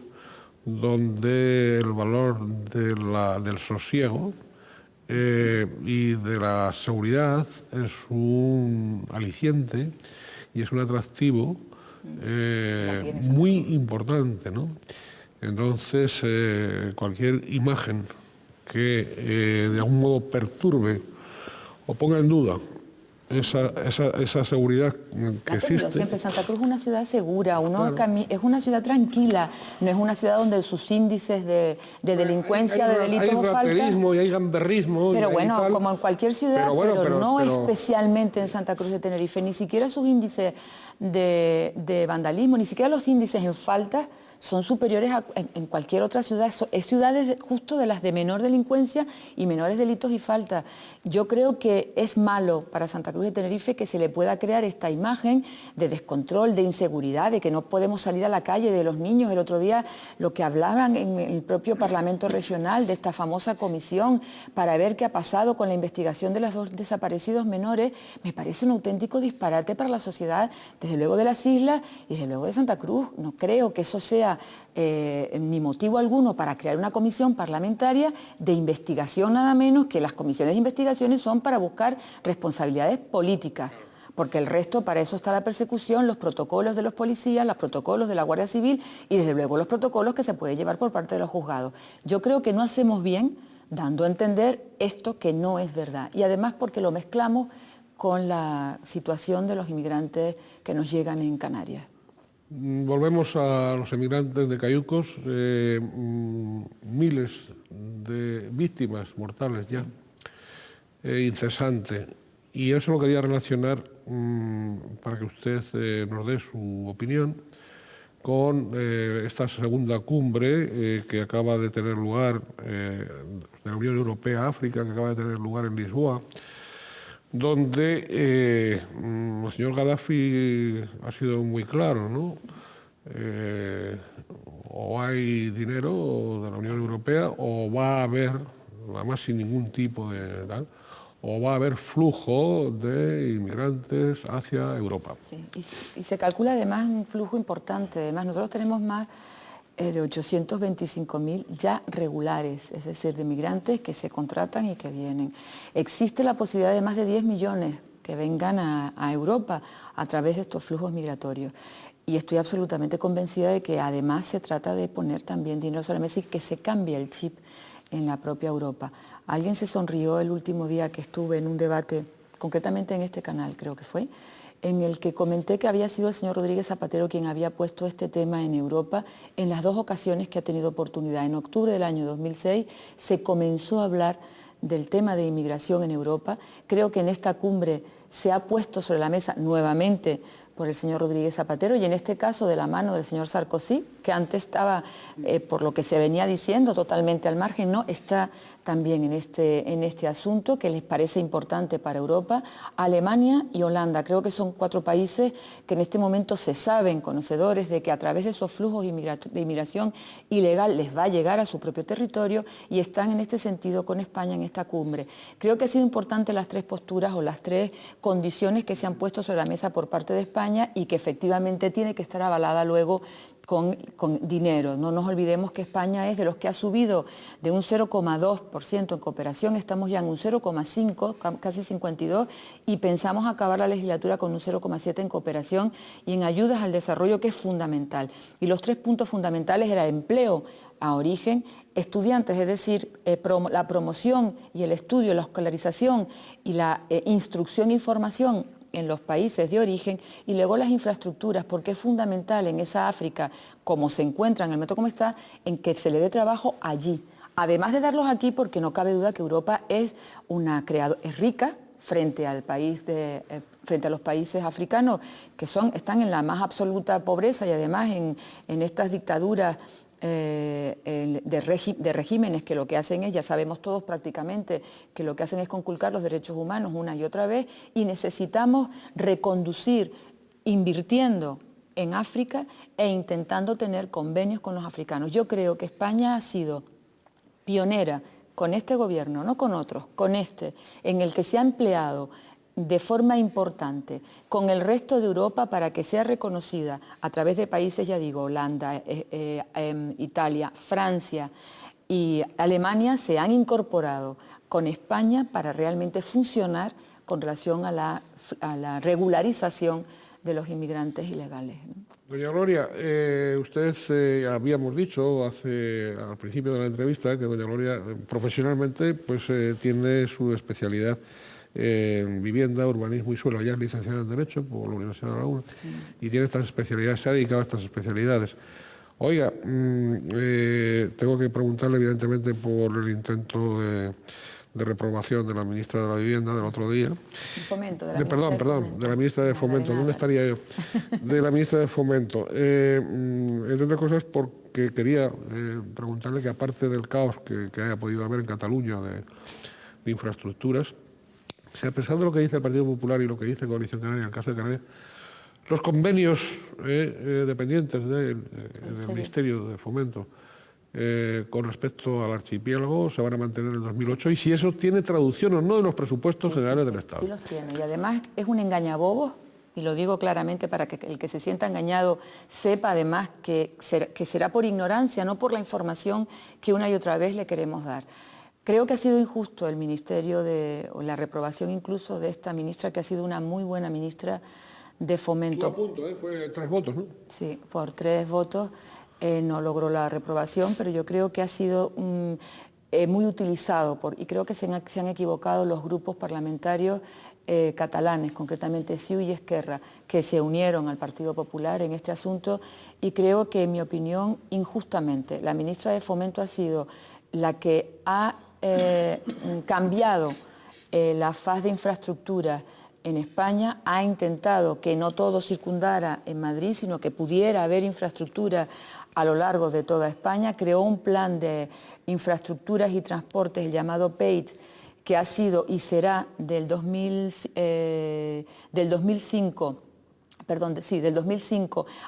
donde el valor del sosiego y de la seguridad es un aliciente y es un atractivo muy importante, ¿no? Entonces, cualquier imagen que de algún modo perturbe o ponga en duda esa seguridad que existe.
Siempre Santa Cruz es una ciudad segura,
claro.
Es una ciudad tranquila, no es una ciudad donde sus índices de delincuencia, de delitos o faltas...
Hay raterismo y hay gamberrismo.
Pero bueno, como en cualquier ciudad, pero no especialmente en Santa Cruz de Tenerife, ni siquiera sus índices de vandalismo, ni siquiera los índices en faltas son superiores en cualquier otra ciudad. Es ciudades justo de las de menor delincuencia y menores delitos y faltas. Yo creo que es malo para Santa Cruz de Tenerife que se le pueda crear esta imagen de descontrol, de inseguridad, de que no podemos salir a la calle, de los niños. El otro día lo que hablaban en el propio Parlamento Regional de esta famosa comisión para ver qué ha pasado con la investigación de los 2 desaparecidos menores, me parece un auténtico disparate para la sociedad, desde luego de las islas y desde luego de Santa Cruz. No creo que eso sea había ni motivo alguno para crear una comisión parlamentaria de investigación, nada menos que las comisiones de investigaciones son para buscar responsabilidades políticas. Porque el resto, para eso está la persecución, los protocolos de los policías, los protocolos de la Guardia Civil y desde luego los protocolos que se puede llevar por parte de los juzgados. Yo creo que no hacemos bien dando a entender esto que no es verdad. Y además porque lo mezclamos con la situación de los inmigrantes que nos llegan en Canarias.
Volvemos a los emigrantes de Cayucos, miles de víctimas mortales ya, incesante. Y eso lo quería relacionar para que usted nos dé su opinión con esta segunda cumbre que acaba de tener lugar de la Unión Europea-África, que acaba de tener lugar en Lisboa, donde el señor Gaddafi ha sido muy claro, ¿no? O hay dinero de la Unión Europea o va a haber, además sin ningún tipo de tal, o va a haber flujo de inmigrantes hacia Europa.
Sí, y se calcula además un flujo importante. Además, nosotros tenemos más de 825.000 ya regulares, es decir, de migrantes que se contratan y que vienen. Existe la posibilidad de más de 10 millones que vengan a Europa a través de estos flujos migratorios. Y estoy absolutamente convencida de que además se trata de poner también dinero sobre la mesa y que se cambie el chip en la propia Europa. Alguien se sonrió el último día que estuve en un debate, concretamente en este canal creo que fue, en el que comenté que había sido el señor Rodríguez Zapatero quien había puesto este tema en Europa en las dos ocasiones que ha tenido oportunidad. En octubre del año 2006 se comenzó a hablar del tema de inmigración en Europa. Creo que en esta cumbre se ha puesto sobre la mesa nuevamente por el señor Rodríguez Zapatero y en este caso de la mano del señor Sarkozy, que antes estaba, por lo que se venía diciendo, totalmente al margen, no, está también en este asunto que les parece importante para Europa. Alemania y Holanda, creo que son 4 países que en este momento se saben conocedores de que a través de esos flujos de inmigración ilegal les va a llegar a su propio territorio y están en este sentido con España en esta cumbre. Creo que ha sido importante las 3 posturas o las 3 condiciones que se han puesto sobre la mesa por parte de España y que efectivamente tiene que estar avalada luego con dinero. No nos olvidemos que España es de los que ha subido de un 0,2% en cooperación, estamos ya en un 0,5, casi 52, y pensamos acabar la legislatura con un 0,7 en cooperación y en ayudas al desarrollo, que es fundamental. Y los 3 puntos fundamentales eran empleo a origen, estudiantes, es decir, la promoción y el estudio, la escolarización y la instrucción e información en los países de origen, y luego las infraestructuras, porque es fundamental en esa África, como se encuentra en el momento como está, en que se le dé trabajo allí. Además de darlos aquí, porque no cabe duda que Europa es rica frente al país frente a los países africanos, que están en la más absoluta pobreza y además en estas dictaduras de regímenes que lo que hacen es, ya sabemos todos prácticamente, que lo que hacen es conculcar los derechos humanos una y otra vez, y necesitamos reconducir invirtiendo en África e intentando tener convenios con los africanos. Yo creo que España ha sido pionera con este gobierno, no con otros, con este, en el que se ha empleado de forma importante con el resto de Europa para que sea reconocida a través de países, ya digo, Holanda, Italia, Francia y Alemania, se han incorporado con España para realmente funcionar con relación a la regularización de los inmigrantes ilegales.
Doña Gloria, usted habíamos dicho al principio de la entrevista que doña Gloria profesionalmente pues, tiene su especialidad en vivienda, urbanismo y suelo. Ella es licenciada en Derecho por la Universidad de La Laguna y tiene estas especialidades, se ha dedicado a estas especialidades. Oiga, tengo que preguntarle evidentemente por el intento de reprobación de la ministra de la Vivienda del otro día.
Fomento,
Perdón, de la ministra de Fomento. ¿Dónde estaría yo? De la ministra de Fomento. Entre otras cosas porque quería preguntarle que aparte del caos que haya podido haber en Cataluña de infraestructuras, si a pesar de lo que dice el Partido Popular y lo que dice Coalición Canaria en el caso de Canarias, los convenios dependientes del Ministerio de Fomento con respecto al archipiélago se van a mantener en el 2008 y si eso tiene traducción o no en los presupuestos generales del Estado.
Sí los tiene, y además es un engañabobos y lo digo claramente para que el que se sienta engañado sepa además que será por ignorancia, no por la información que una y otra vez le queremos dar. Creo que ha sido injusto el ministerio o la reprobación incluso de esta ministra, que ha sido una muy buena ministra de Fomento.
Estuvo a punto, fue 3 votos, ¿no?
Sí, por 3 votos no logró la reprobación, pero yo creo que ha sido muy utilizado y creo que se han equivocado los grupos parlamentarios catalanes, concretamente CiU y Esquerra, que se unieron al Partido Popular en este asunto, y creo que, en mi opinión, injustamente, la ministra de Fomento ha sido la que ha cambiado la faz de infraestructuras en España, ha intentado que no todo circundara en Madrid, sino que pudiera haber infraestructura a lo largo de toda España. Creó un plan de infraestructuras y transportes, el llamado PEIT, que ha sido y será del 2005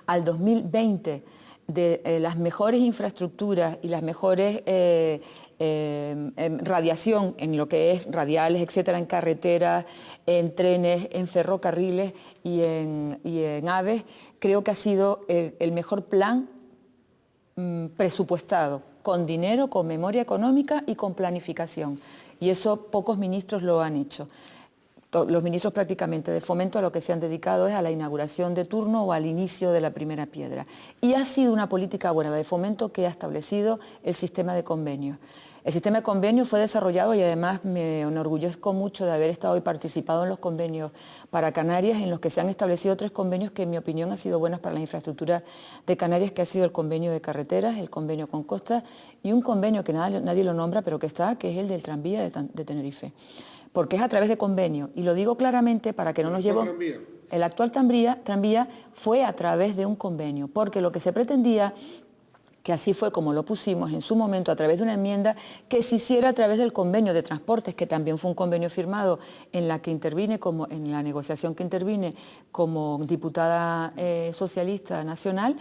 al 2020, de las mejores infraestructuras y las mejores radiación en lo que es radiales, etcétera, en carreteras, en trenes, en ferrocarriles y en aves. Creo que ha sido el mejor plan presupuestado, con dinero, con memoria económica y con planificación. Y eso pocos ministros lo han hecho. Los ministros prácticamente de Fomento a lo que se han dedicado es a la inauguración de turno o al inicio de la primera piedra. Y ha sido una política buena, la de Fomento, que ha establecido el sistema de convenios. El sistema de convenios fue desarrollado, y además me enorgullezco mucho de haber estado y participado en los convenios para Canarias, en los que se han establecido 3 convenios que en mi opinión han sido buenos para las infraestructuras de Canarias, que ha sido el convenio de carreteras, el convenio con costas y un convenio que nadie lo nombra, pero que está, que es el del tranvía de Tenerife. Porque es a través de convenio, y lo digo claramente para que no nos lleve... El actual tranvía fue a través de un convenio, porque lo que se pretendía, que así fue como lo pusimos en su momento a través de una enmienda, que se hiciera a través del convenio de transportes, que también fue un convenio firmado en la que intervine, en la negociación que intervine como diputada socialista nacional.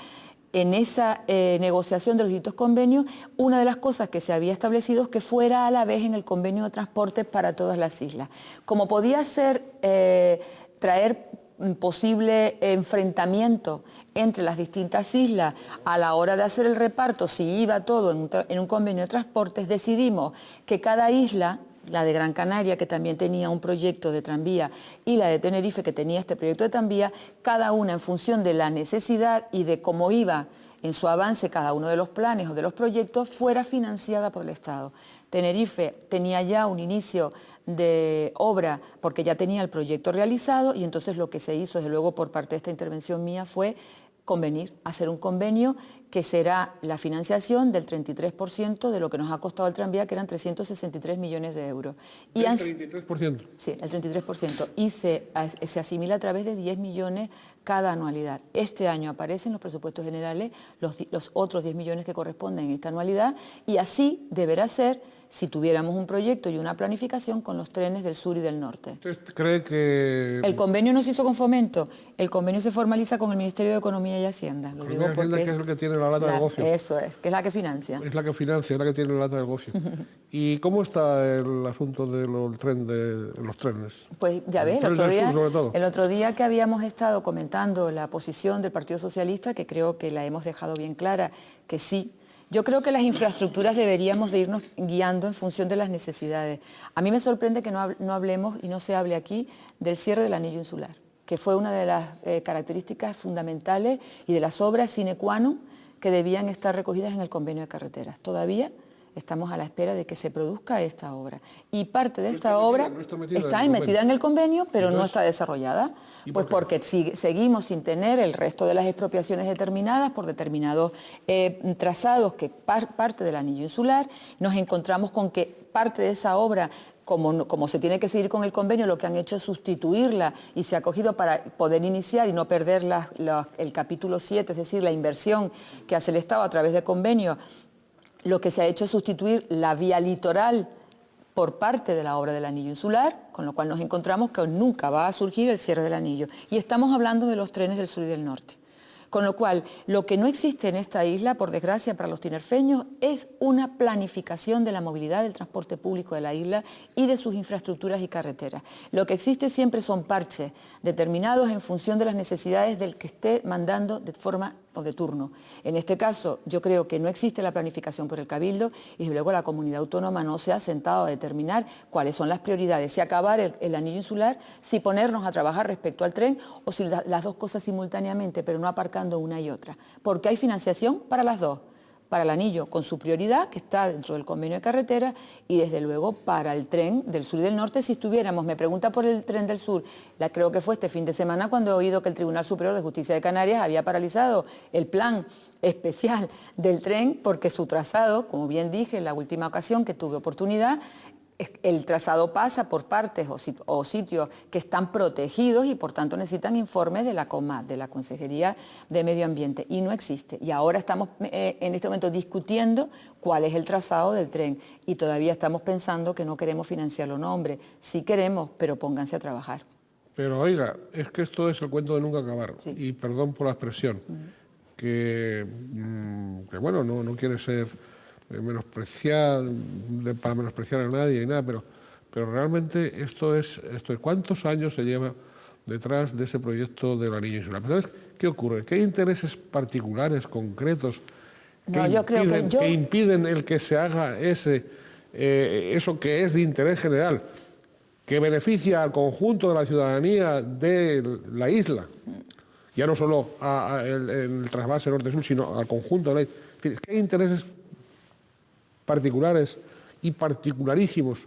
En esa negociación de los distintos convenios, una de las cosas que se había establecido es que fuera a la vez en el convenio de transporte para todas las islas. Como podía ser traer posible enfrentamiento entre las distintas islas a la hora de hacer el reparto, si iba todo en un convenio de transportes, decidimos que cada isla, la de Gran Canaria, que también tenía un proyecto de tranvía, y la de Tenerife, que tenía este proyecto de tranvía, cada una en función de la necesidad y de cómo iba en su avance cada uno de los planes o de los proyectos, fuera financiada por el Estado. Tenerife tenía ya un inicio de obra porque ya tenía el proyecto realizado, y entonces lo que se hizo, desde luego por parte de esta intervención mía, fue hacer un convenio que será la financiación del 33% de lo que nos ha costado el tranvía, que eran 363 millones de euros.
¿El 33%?
Sí, el 33%. Y se asimila a través de 10 millones cada anualidad. Este año aparecen los presupuestos generales los otros 10 millones que corresponden en esta anualidad, y así deberá ser si tuviéramos un proyecto y una planificación con los trenes del sur y del norte.
¿Usted cree que...?
El convenio no se hizo con Fomento, el convenio se formaliza con el Ministerio de Economía y Hacienda. Lo digo porque
que es el que tiene la lata del gofio.
Eso es, que es la que financia.
Es la que financia, es la que tiene la lata del gofio. ¿Y cómo está el asunto de los trenes?
Pues ya ves, el otro día que habíamos estado comentando la posición del Partido Socialista, que creo que la hemos dejado bien clara, que sí. Yo creo que las infraestructuras deberíamos de irnos guiando en función de las necesidades. A mí me sorprende que no hablemos y no se hable aquí del cierre del anillo insular, que fue una de las características fundamentales y de las obras sine qua non que debían estar recogidas en el convenio de carreteras. Todavía estamos a la espera de que se produzca esta obra. Y parte de esta obra está metida en el convenio, pero no está desarrollada. Pues porque seguimos sin tener el resto de las expropiaciones determinadas por determinados trazados, que parte del anillo insular. Nos encontramos con que parte de esa obra, como se tiene que seguir con el convenio, lo que han hecho es sustituirla, y se ha cogido para poder iniciar y no perder el capítulo 7, es decir, la inversión que hace el Estado a través del convenio. Lo que se ha hecho es sustituir la vía litoral por parte de la obra del anillo insular, con lo cual nos encontramos que nunca va a surgir el cierre del anillo. Y estamos hablando de los trenes del sur y del norte. Con lo cual, lo que no existe en esta isla, por desgracia para los tinerfeños, es una planificación de la movilidad del transporte público de la isla y de sus infraestructuras y carreteras. Lo que existe siempre son parches determinados en función de las necesidades del que esté mandando de forma o de turno. En este caso, yo creo que no existe la planificación por el Cabildo y luego la comunidad autónoma no se ha sentado a determinar cuáles son las prioridades, si acabar el anillo insular, si ponernos a trabajar respecto al tren o si las dos cosas simultáneamente, pero no aparcando una y otra. Porque hay financiación para las dos. Para el anillo con su prioridad, que está dentro del convenio de carretera, y desde luego para el tren del sur y del norte, si estuviéramos, me pregunta por el tren del sur, creo que fue este fin de semana cuando he oído que el Tribunal Superior de Justicia de Canarias había paralizado el plan especial del tren porque su trazado, como bien dije en la última ocasión que tuve oportunidad, el trazado pasa por partes o sitios que están protegidos y por tanto necesitan informes de la COMAT, de la Consejería de Medio Ambiente, y no existe. Y ahora estamos en este momento discutiendo cuál es el trazado del tren y todavía estamos pensando que no queremos financiarlo. No, hombre, sí queremos, pero pónganse a trabajar.
Pero oiga, es que esto es el cuento de nunca acabar,
sí.
Y perdón por la expresión, que bueno, no quiere ser para menospreciar a nadie y nada, pero realmente esto es ¿cuántos años se lleva detrás de ese proyecto de la anillo insular? Entonces, ¿qué ocurre? ¿Qué intereses particulares, concretos, que impiden el que se haga eso que es de interés general, que beneficia al conjunto de la ciudadanía de la isla? Ya no solo el trasvase norte-sur, sino al conjunto de la isla. ¿Qué intereses particulares y particularísimos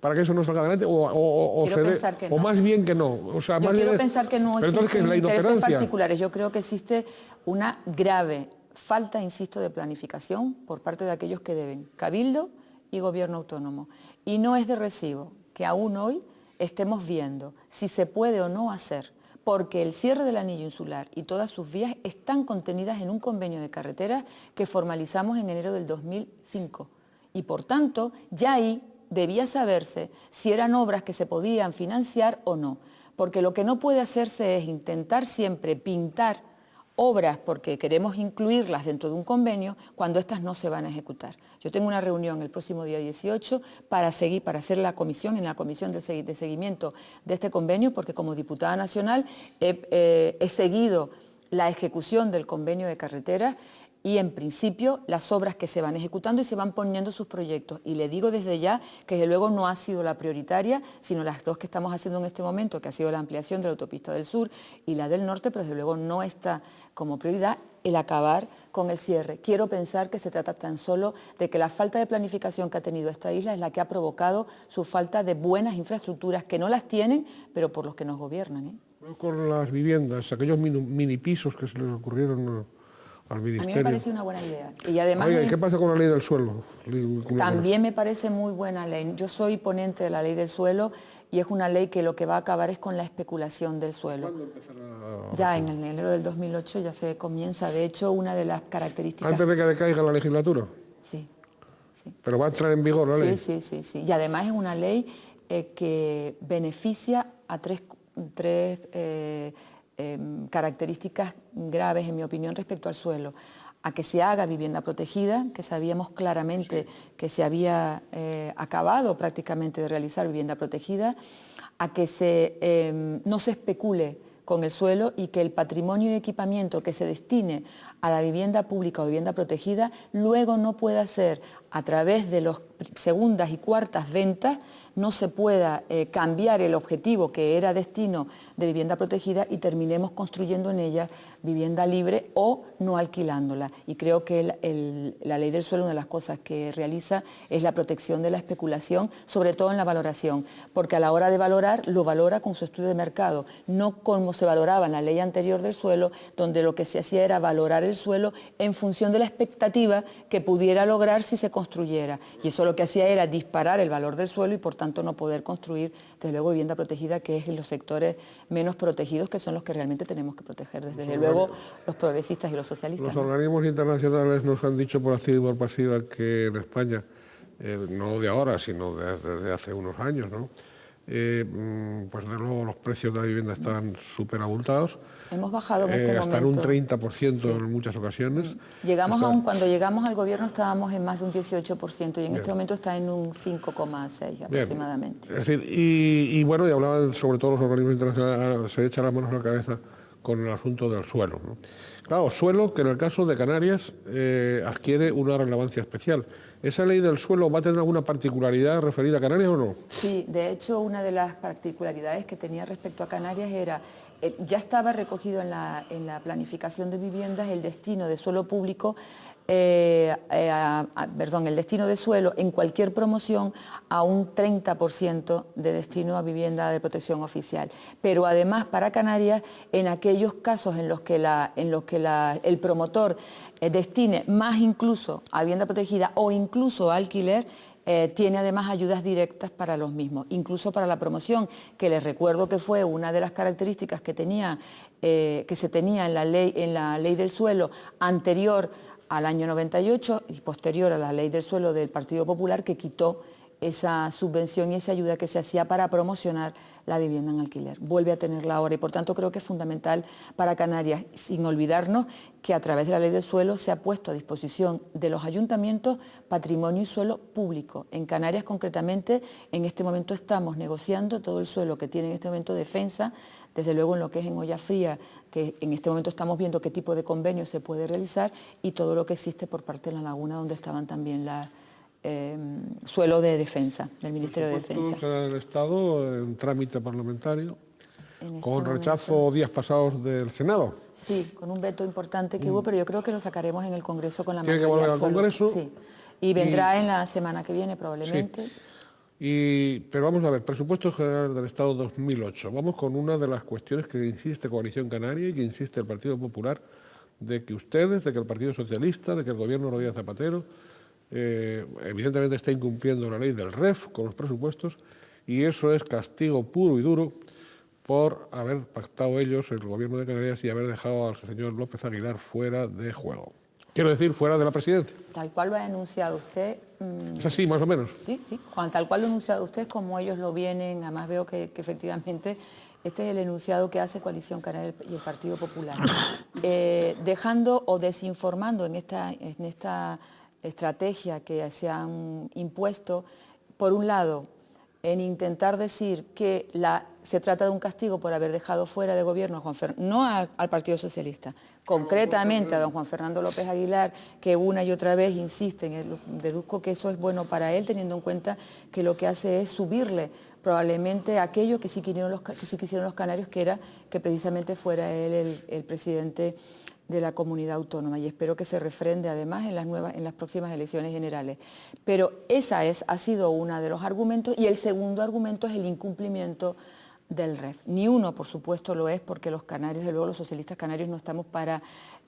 para que eso no salga adelante o más bien que no? O sea,
yo quiero pensar que no existen intereses particulares. Yo creo que existe una grave falta, insisto, de planificación por parte de aquellos que deben, Cabildo y Gobierno autónomo. Y no es de recibo que aún hoy estemos viendo si se puede o no hacer, porque el cierre del anillo insular y todas sus vías están contenidas en un convenio de carreteras que formalizamos en enero del 2005. Y por tanto, ya ahí debía saberse si eran obras que se podían financiar o no. Porque lo que no puede hacerse es intentar siempre pintar obras porque queremos incluirlas dentro de un convenio cuando estas no se van a ejecutar. Yo tengo una reunión el próximo día 18 para hacer la comisión de seguimiento de este convenio, porque como diputada nacional he seguido la ejecución del convenio de carreteras y en principio las obras que se van ejecutando y se van poniendo sus proyectos. Y le digo desde ya que desde luego no ha sido la prioritaria, sino las dos que estamos haciendo en este momento, que ha sido la ampliación de la autopista del sur y la del norte, pero desde luego no está como prioridad el acabar con el cierre. Quiero pensar que se trata tan solo de que la falta de planificación que ha tenido esta isla es la que ha provocado su falta de buenas infraestructuras, que no las tienen, pero por los que nos gobiernan.
Con las viviendas, aquellos mini pisos que se les ocurrieron al Ministerio.
A mí me parece una buena idea. Y además,
oiga, ¿y qué pasa con la ley del suelo?
También me parece muy buena ley. Yo soy ponente de la ley del suelo y es una ley que lo que va a acabar es con la especulación del suelo.
¿Cuándo empezará?
Ya en enero del 2008 ya se comienza. De hecho, una de las características...
¿Antes de que decaiga la legislatura?
Sí.
¿Pero va a entrar en vigor la ley?
Sí. Y además es una ley que beneficia a tres características graves, en mi opinión, respecto al suelo. A que se haga vivienda protegida, que sabíamos claramente que se había acabado prácticamente de realizar vivienda protegida, a que no se especule con el suelo y que el patrimonio y equipamiento que se destine a la vivienda pública o vivienda protegida luego no pueda ser a través de las segundas y cuartas ventas, no se pueda cambiar el objetivo que era destino de vivienda protegida y terminemos construyendo en ella vivienda libre o no alquilándola. Y creo que la ley del suelo, una de las cosas que realiza es la protección de la especulación, sobre todo en la valoración, porque a la hora de valorar, lo valora con su estudio de mercado, no como se valoraba en la ley anterior del suelo, donde lo que se hacía era valorar el suelo en función de la expectativa que pudiera lograr si se construyera. Y eso lo que hacía era disparar el valor del suelo y por tanto no poder construir, desde luego, vivienda protegida, que es en los sectores menos protegidos, que son los que realmente tenemos que proteger, desde luego los progresistas y los socialistas.
Los organismos internacionales nos han dicho por activa y por pasiva que en España, no de ahora, sino desde hace unos años, ¿no?, pues de nuevo los precios de la vivienda están súper abultados.
Hemos bajado en este
hasta
momento.
en un 30% en muchas ocasiones.
Cuando llegamos al gobierno estábamos en más de un 18% y en este momento está en un 5,6 aproximadamente.
Es decir, y bueno, y hablaban sobre todo los organismos internacionales, se echan las manos a la cabeza con el asunto del suelo, ¿no? Claro, suelo que en el caso de Canarias adquiere una relevancia especial. ¿Esa ley del suelo va a tener alguna particularidad referida a Canarias o no?
Sí, de hecho una de las particularidades que tenía respecto a Canarias era, ya estaba recogido en la planificación de viviendas el destino de suelo público, el destino de suelo en cualquier promoción a un 30% de destino a vivienda de protección oficial. Pero además para Canarias, en aquellos casos en los que el promotor destine más incluso a vivienda protegida o incluso a alquiler, tiene además ayudas directas para los mismos, incluso para la promoción, que les recuerdo que fue una de las características que se tenía en la ley del suelo anterior al año 98 y posterior a la ley del suelo del Partido Popular, que quitó esa subvención y esa ayuda que se hacía para promocionar la vivienda en alquiler. Vuelve a tenerla ahora y por tanto creo que es fundamental para Canarias, sin olvidarnos que a través de la ley del suelo se ha puesto a disposición de los ayuntamientos patrimonio y suelo público. En Canarias concretamente en este momento estamos negociando todo el suelo que tiene en este momento Defensa, desde luego en lo que es en Olla Fría, que en este momento estamos viendo qué tipo de convenio se puede realizar y todo lo que existe por parte de la laguna donde estaban también suelo de defensa, del Ministerio de Defensa.
General del Estado en trámite parlamentario, con rechazo días pasados del Senado.
Sí, con un veto importante que hubo, pero yo creo que lo sacaremos en el Congreso con la
mayoría. Tiene que volver al Congreso.
Sí, y vendrá en la semana que viene probablemente.
Sí. Pero vamos a ver, Presupuesto General del Estado 2008. Vamos con una de las cuestiones que insiste Coalición Canaria y que insiste el Partido Popular, de que ustedes, de que el Partido Socialista, de que el Gobierno Rodríguez Zapatero, evidentemente está incumpliendo la ley del REF con los presupuestos y eso es castigo puro y duro por haber pactado ellos, el Gobierno de Canarias, y haber dejado al señor López Aguilar fuera de juego. Quiero decir, fuera de la presidencia.
Tal cual lo ha anunciado usted.
Es así, más o menos.
Sí, tal cual lo ha anunciado usted, como ellos lo vienen, además veo que efectivamente este es el enunciado que hace Coalición Canaria y el Partido Popular. Dejando o desinformando en esta estrategia que se han impuesto, por un lado, en intentar decir que se trata de un castigo por haber dejado fuera de gobierno no al Partido Socialista, concretamente a don Juan Fernando López Aguilar, que una y otra vez insisten, deduzco que eso es bueno para él, teniendo en cuenta que lo que hace es subirle probablemente aquello que sí quisieron los canarios, que era que precisamente fuera él el presidente de la comunidad autónoma, y espero que se refrende además en las próximas elecciones generales. Pero ha sido uno de los argumentos, y el segundo argumento es el incumplimiento del REF. Ni uno, por supuesto, lo es, porque los canarios, de luego los socialistas canarios, no estamos para,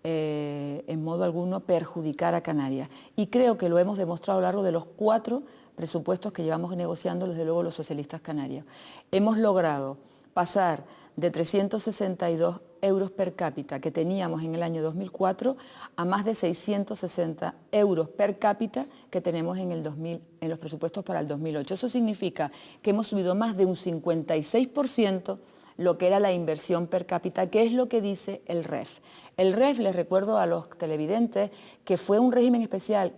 en modo alguno, perjudicar a Canarias. Y creo que lo hemos demostrado a lo largo de los 4 presupuestos que llevamos negociando, desde luego, los socialistas canarios. Hemos logrado pasar de 362 euros per cápita que teníamos en el año 2004 a más de 660 euros per cápita que tenemos en los presupuestos para el 2008. Eso significa que hemos subido más de un 56% lo que era la inversión per cápita, que es lo que dice el REF. El REF, les recuerdo a los televidentes, que fue un régimen especial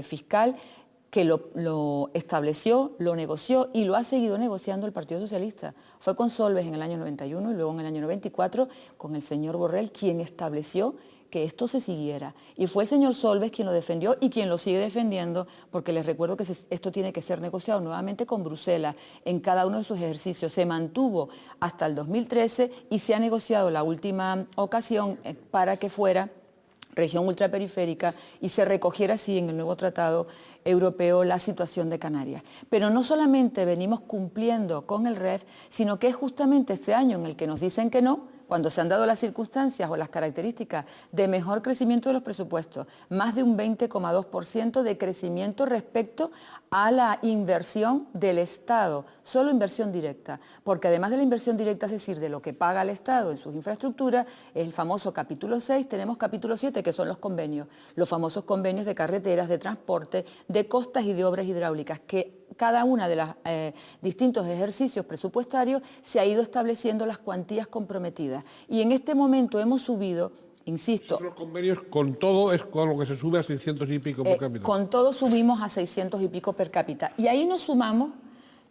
fiscal que lo estableció, lo negoció y lo ha seguido negociando el Partido Socialista. Fue con Solbes en el año 91 y luego en el año 94 con el señor Borrell quien estableció que esto se siguiera. Y fue el señor Solbes quien lo defendió y quien lo sigue defendiendo, porque les recuerdo que esto tiene que ser negociado nuevamente con Bruselas en cada uno de sus ejercicios. Se mantuvo hasta el 2013 y se ha negociado la última ocasión para que fuera región ultraperiférica y se recogiera así en el nuevo tratado europeo la situación de Canarias. Pero no solamente venimos cumpliendo con el REF, sino que es justamente este año en el que nos dicen que no, cuando se han dado las circunstancias o las características de mejor crecimiento de los presupuestos, más de un 20,2% de crecimiento respecto a la inversión del Estado, solo inversión directa, porque además de la inversión directa, es decir, de lo que paga el Estado en sus infraestructuras, es el famoso capítulo 6, tenemos capítulo 7, que son los convenios, los famosos convenios de carreteras, de transporte, de costas y de obras hidráulicas, que cada una de los distintos ejercicios presupuestarios se ha ido estableciendo las cuantías comprometidas. Y en este momento hemos subido, insisto...
Los convenios con todo es con lo que se sube a 600 y pico per cápita.
Con todo subimos a 600 y pico per cápita. Y ahí no sumamos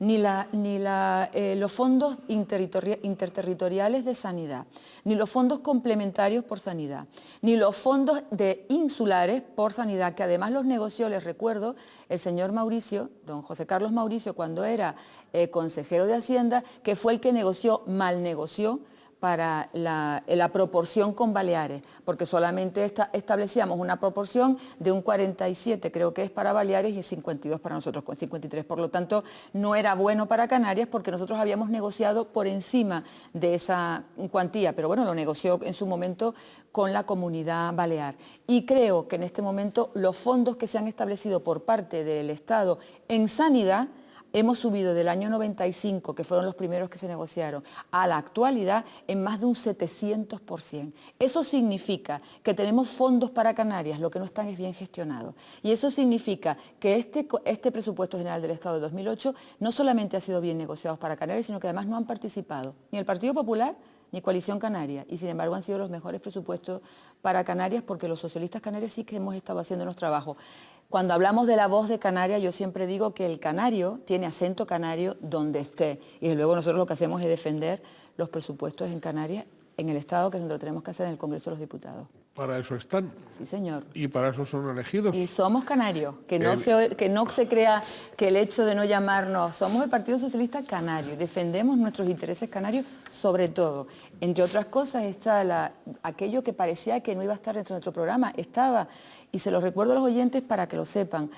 los fondos interterritoriales de sanidad, ni los fondos complementarios por sanidad, ni los fondos insulares por sanidad, que además los negoció, les recuerdo, el señor Mauricio, don José Carlos Mauricio, cuando era consejero de Hacienda, que fue el que mal negoció para la proporción con Baleares, porque solamente establecíamos una proporción de un 47, creo que es para Baleares, y 52 para nosotros, con 53. Por lo tanto, no era bueno para Canarias porque nosotros habíamos negociado por encima de esa cuantía, pero bueno, lo negoció en su momento con la Comunidad Balear. Y creo que en este momento los fondos que se han establecido por parte del Estado en sanidad, hemos subido del año 95, que fueron los primeros que se negociaron, a la actualidad en más de un 700%. Eso significa que tenemos fondos para Canarias, lo que no están es bien gestionado. Y eso significa que este presupuesto general del Estado de 2008 no solamente ha sido bien negociado para Canarias, sino que además no han participado ni el Partido Popular ni Coalición Canaria, y sin embargo han sido los mejores presupuestos para Canarias porque los socialistas canarios sí que hemos estado haciendo nuestro trabajo. Cuando hablamos de la voz de Canarias, yo siempre digo que el canario tiene acento canario donde esté, y luego nosotros lo que hacemos es defender los presupuestos en Canarias, en el Estado, que es donde lo tenemos que hacer, en el Congreso de los Diputados.
Para eso están.
Sí, señor.
Y para eso son elegidos.
Y somos canarios, que no se crea que el hecho de no llamarnos, somos el Partido Socialista Canario, defendemos nuestros intereses canarios sobre todo. Entre otras cosas está aquello que parecía que no iba a estar dentro de nuestro programa, estaba, y se lo recuerdo a los oyentes para que lo sepan,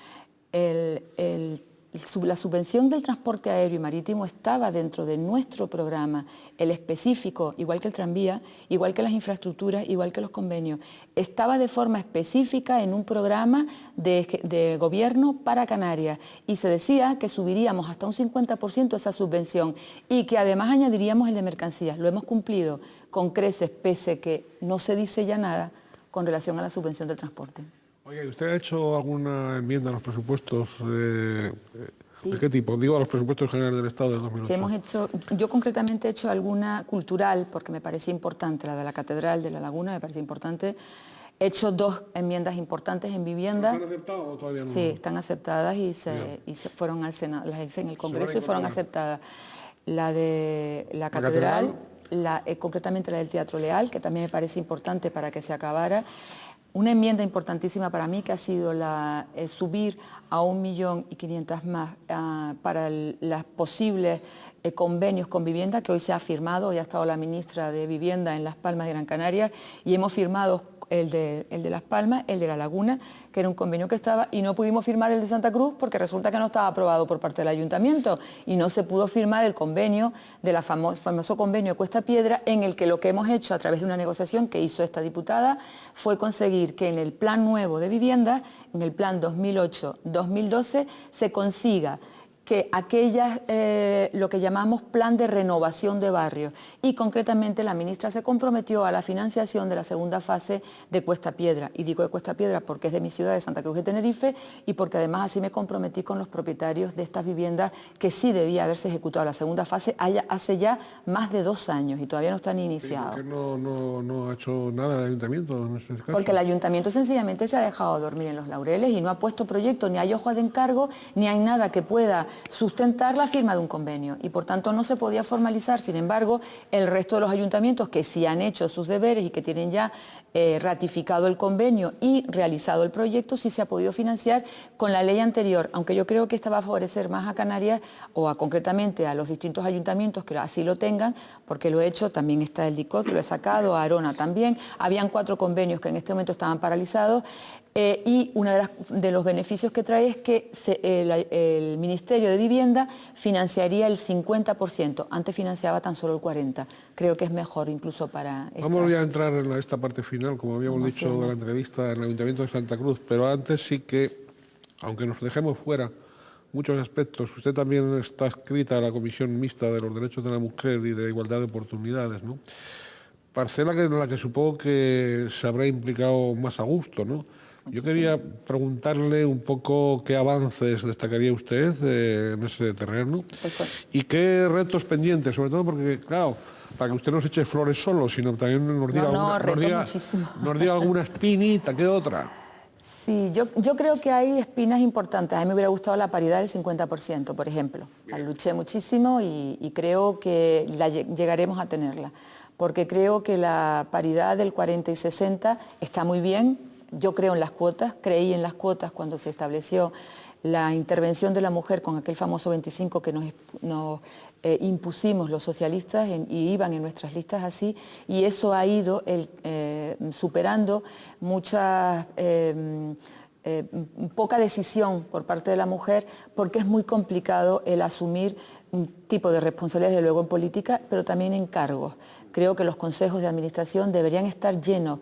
la subvención del transporte aéreo y marítimo estaba dentro de nuestro programa, el específico, igual que el tranvía, igual que las infraestructuras, igual que los convenios. Estaba de forma específica en un programa de gobierno para Canarias y se decía que subiríamos hasta un 50% esa subvención y que además añadiríamos el de mercancías. Lo hemos cumplido con creces, pese que no se dice ya nada con relación a la subvención del transporte.
Oye, ¿usted ha hecho alguna enmienda a los presupuestos?
Sí.
¿De qué tipo? Digo, a los presupuestos generales del Estado de 2008.
Sí, yo concretamente he hecho alguna cultural, porque me parecía importante, la de la Catedral de La Laguna, me parece importante. He hecho 2 enmiendas importantes en vivienda.
¿Están aceptadas o todavía no?
Sí, están aceptadas y se fueron al Senado, las hice en el Congreso y fueron aceptadas. La de la Catedral, concretamente la del Teatro Leal, que también me parece importante para que se acabara. Una enmienda importantísima para mí que ha sido subir a 1.500.000 más para los posibles convenios con vivienda, que hoy se ha firmado, hoy ha estado la ministra de Vivienda en Las Palmas de Gran Canaria y hemos firmado el de Las Palmas, el de La Laguna, que era un convenio que estaba, y no pudimos firmar el de Santa Cruz porque resulta que no estaba aprobado por parte del ayuntamiento y no se pudo firmar el convenio del famoso convenio de Cuesta Piedra, en el que lo que hemos hecho a través de una negociación que hizo esta diputada fue conseguir que en el plan nuevo de vivienda, en el plan 2008-2012, se consiga que lo que llamamos plan de renovación de barrios, y concretamente la ministra se comprometió a la financiación de la segunda fase de Cuesta Piedra, y digo de Cuesta Piedra porque es de mi ciudad, de Santa Cruz de Tenerife, y porque además así me comprometí con los propietarios de estas viviendas que sí debía haberse ejecutado la segunda fase hace ya más de 2 años y todavía no está ni iniciado.
¿Por qué no ha hecho nada el ayuntamiento en ese caso?
Porque el ayuntamiento sencillamente se ha dejado dormir en los laureles y no ha puesto proyecto, ni hay hoja de encargo, ni hay nada que pueda sustentar la firma de un convenio y por tanto no se podía formalizar. Sin embargo, el resto de los ayuntamientos que sí han hecho sus deberes y que tienen ya ratificado el convenio y realizado el proyecto, sí se ha podido financiar con la ley anterior, aunque yo creo que esta va a favorecer más a Canarias o concretamente a los distintos ayuntamientos que así lo tengan, porque lo he hecho, también está el DICOT, lo he sacado, a Arona también, habían 4 convenios que en este momento estaban paralizados. Y uno de los beneficios que trae es que el Ministerio de Vivienda financiaría el 50%, antes financiaba tan solo el 40%. Creo que es mejor incluso para...
Vamos ya a entrar en esta parte final, como habíamos dicho en la entrevista en el Ayuntamiento de Santa Cruz, pero antes sí que, aunque nos dejemos fuera muchos aspectos, usted también está adscrita a la Comisión Mixta de los Derechos de la Mujer y de Igualdad de Oportunidades, ¿no? Parcela en la que supongo que se habrá implicado más a gusto, ¿no? Yo quería preguntarle un poco qué avances destacaría usted en ese terreno y qué retos pendientes, sobre todo porque, claro, para que usted no se eche flores solo, sino también nos diga, nos diga alguna espinita, ¿qué otra?
Sí, yo creo que hay espinas importantes. A mí me hubiera gustado la paridad del 50%, por ejemplo. La luché muchísimo y creo que llegaremos a tenerla, porque creo que la paridad del 40 y 60 está muy bien. Yo creo en las cuotas, creí en las cuotas cuando se estableció la intervención de la mujer con aquel famoso 25 que nos impusimos los socialistas y iban en nuestras listas así, y eso ha ido superando muchas... poca decisión por parte de la mujer, porque es muy complicado el asumir un tipo de responsabilidades, desde luego en política, pero también en cargos. Creo que los consejos de administración deberían estar llenos,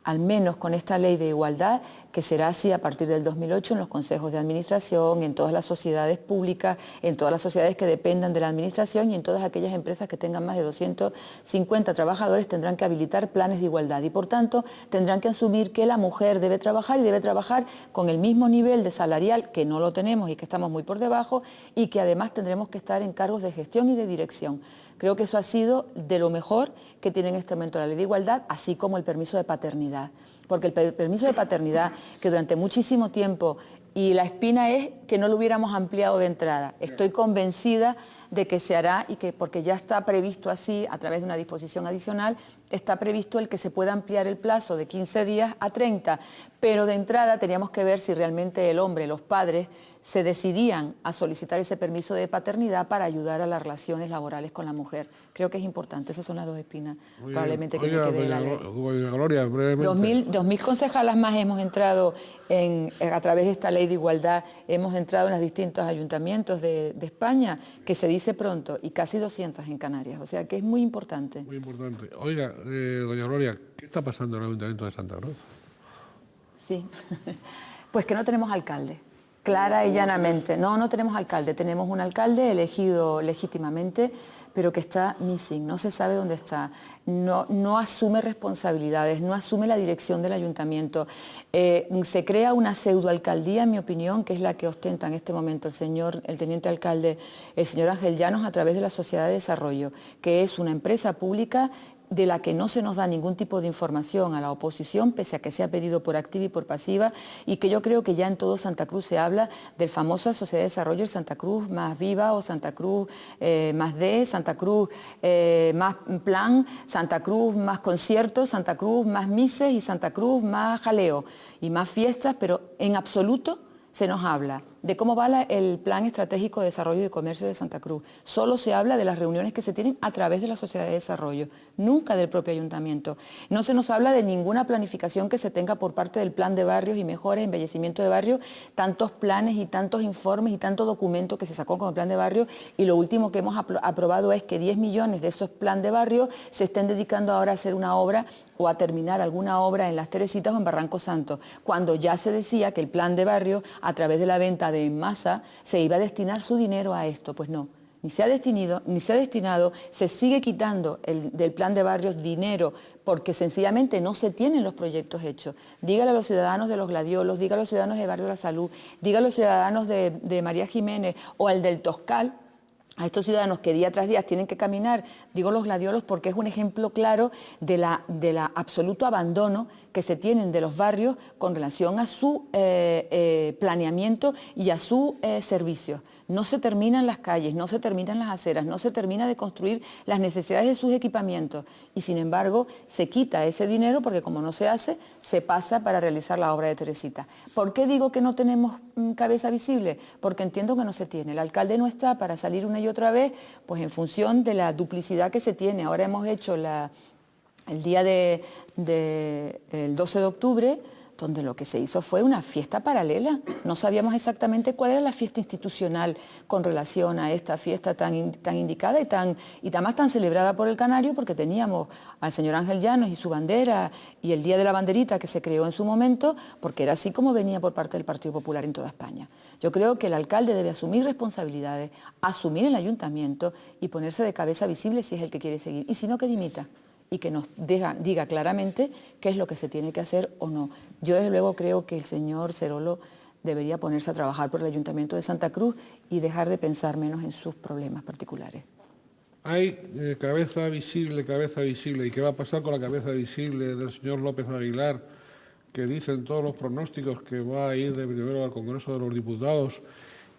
al menos con esta ley de igualdad, que será así a partir del 2008 en los consejos de administración, en todas las sociedades públicas, en todas las sociedades que dependan de la administración y en todas aquellas empresas que tengan más de 250 trabajadores tendrán que habilitar planes de igualdad y por tanto tendrán que asumir que la mujer debe trabajar y debe trabajar con el mismo nivel de salarial, que no lo tenemos y que estamos muy por debajo, y que además tendremos que estar en cargos de gestión y de dirección. Creo que eso ha sido de lo mejor que tiene en este momento la ley de igualdad, así como el permiso de paternidad. Porque el permiso de paternidad, que durante muchísimo tiempo, y la espina es que no lo hubiéramos ampliado de entrada. Estoy convencida de que se hará y que, porque ya está previsto así, a través de una disposición adicional, está previsto el que se pueda ampliar el plazo de 15 días a 30, pero de entrada teníamos que ver si realmente el hombre, los padres, se decidían a solicitar ese permiso de paternidad para ayudar a las relaciones laborales con la mujer. Creo que es importante, esas son las dos espinas probablemente que me quede de la ley.
Doña Gloria, brevemente.
2000 concejalas más hemos entrado a través de esta ley de igualdad, hemos entrado en los distintos ayuntamientos de España, que se dice pronto, y casi 200 en Canarias, o sea que es muy importante.
Muy importante. Oiga, doña Gloria, ¿qué está pasando en el Ayuntamiento de Santa Cruz?
Sí, pues que no tenemos alcalde. Clara y llanamente. No tenemos alcalde. Tenemos un alcalde elegido legítimamente, pero que está missing, no se sabe dónde está, no asume responsabilidades, no asume la dirección del ayuntamiento. Se crea una pseudoalcaldía, en mi opinión, que es la que ostenta en este momento el teniente alcalde, el señor Ángel Llanos, a través de la Sociedad de Desarrollo, que es una empresa pública de la que no se nos da ningún tipo de información a la oposición, pese a que se ha pedido por activa y por pasiva, y que yo creo que ya en todo Santa Cruz se habla del famoso Sociedad de Desarrollo, el Santa Cruz más viva o Santa Cruz más D, Santa Cruz más plan, Santa Cruz más conciertos, Santa Cruz más mises y Santa Cruz más jaleo y más fiestas, pero en absoluto se nos habla de cómo va el Plan Estratégico de Desarrollo y de Comercio de Santa Cruz. Solo se habla de las reuniones que se tienen a través de la Sociedad de Desarrollo, nunca del propio ayuntamiento. No se nos habla de ninguna planificación que se tenga por parte del Plan de Barrios y Mejoras, embellecimiento de barrios, tantos planes y tantos informes y tanto documento que se sacó con el Plan de Barrios, y lo último que hemos aprobado es que 10 millones de esos Plan de Barrios se estén dedicando ahora a hacer una obra o a terminar alguna obra en Las Teresitas o en Barranco Santo, cuando ya se decía que el Plan de Barrios, a través de la venta de en masa, se iba a destinar su dinero a esto. Pues no, ni se ha destinado, se sigue quitando del Plan de Barrios dinero porque sencillamente no se tienen los proyectos hechos. Dígale a los ciudadanos de Los Gladiolos, dígale a los ciudadanos de Barrio de la Salud, dígale a los ciudadanos de María Jiménez o al del Toscal, a estos ciudadanos que día tras día tienen que caminar, digo Los Gladiolos porque es un ejemplo claro de la absoluto abandono que se tienen de los barrios con relación a su planeamiento y a su servicio. No se terminan las calles, no se terminan las aceras, no se termina de construir las necesidades de sus equipamientos y sin embargo se quita ese dinero porque como no se hace, se pasa para realizar la obra de Teresita. ¿Por qué digo que no tenemos cabeza visible? Porque entiendo que no se tiene. El alcalde no está para salir una y otra vez, pues en función de la duplicidad que se tiene. Ahora hemos hecho el día el 12 de octubre, donde lo que se hizo fue una fiesta paralela. No sabíamos exactamente cuál era la fiesta institucional con relación a esta fiesta tan indicada y además tan celebrada por el Canario, porque teníamos al señor Ángel Llanos y su bandera y el Día de la Banderita que se creó en su momento, porque era así como venía por parte del Partido Popular en toda España. Yo creo que el alcalde debe asumir responsabilidades, asumir el ayuntamiento y ponerse de cabeza visible si es el que quiere seguir, y si no, que dimita. y que nos diga claramente qué es lo que se tiene que hacer o no. Yo desde luego creo que el señor Cerolo debería ponerse a trabajar por el Ayuntamiento de Santa Cruz y dejar de pensar menos en sus problemas particulares.
Hay cabeza visible, ¿y qué va a pasar con la cabeza visible del señor López Aguilar, que dicen todos los pronósticos que va a ir de primero al Congreso de los Diputados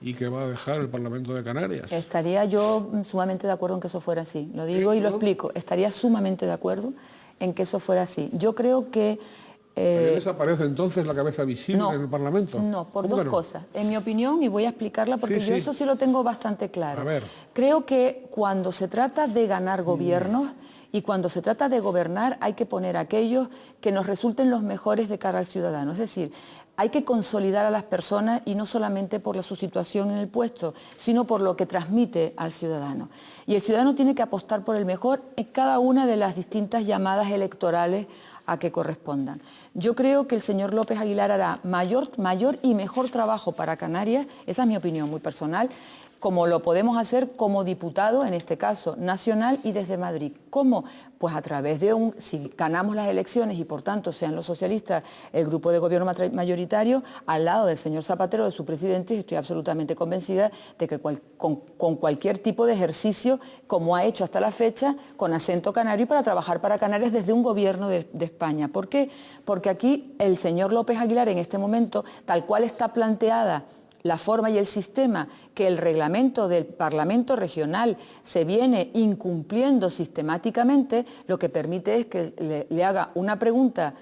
y que va a dejar el Parlamento de Canarias?
Estaría yo sumamente de acuerdo en que eso fuera así. Lo digo y lo explico. Estaría sumamente de acuerdo en que eso fuera así. Yo creo que...
¿Desaparece entonces la cabeza visible en el Parlamento?
No, por dos cosas. En mi opinión, y voy a explicarla porque yo eso sí lo tengo bastante claro.
A ver.
Creo que cuando se trata de ganar gobiernos y cuando se trata de gobernar hay que poner aquellos que nos resulten los mejores de cara al ciudadano. Es decir, hay que consolidar a las personas y no solamente por su situación en el puesto, sino por lo que transmite al ciudadano. Y el ciudadano tiene que apostar por el mejor en cada una de las distintas llamadas electorales a que correspondan. Yo creo que el señor López Aguilar hará mayor y mejor trabajo para Canarias, esa es mi opinión muy personal, como lo podemos hacer como diputado, en este caso nacional y desde Madrid. ¿Cómo? Pues a través de si ganamos las elecciones y por tanto sean los socialistas el grupo de gobierno mayoritario, al lado del señor Zapatero, de su presidente, estoy absolutamente convencida de que con cualquier tipo de ejercicio, como ha hecho hasta la fecha, con acento canario y para trabajar para Canarias desde un gobierno de España. ¿Por qué? Porque aquí el señor López Aguilar en este momento, tal cual está planteada la forma y el sistema que el reglamento del Parlamento regional se viene incumpliendo sistemáticamente, lo que permite es que le haga una pregunta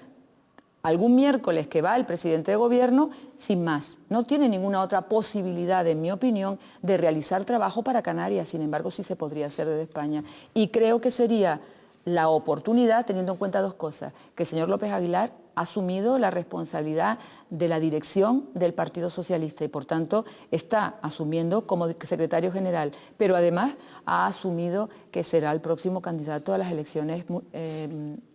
algún miércoles que va el presidente de gobierno sin más. No tiene ninguna otra posibilidad, en mi opinión, de realizar trabajo para Canarias. Sin embargo, sí se podría hacer desde España. Y creo que sería la oportunidad, teniendo en cuenta dos cosas, que el señor López Aguilar ha asumido la responsabilidad de la dirección del Partido Socialista y, por tanto, está asumiendo como secretario general, pero además ha asumido que será el próximo candidato a las elecciones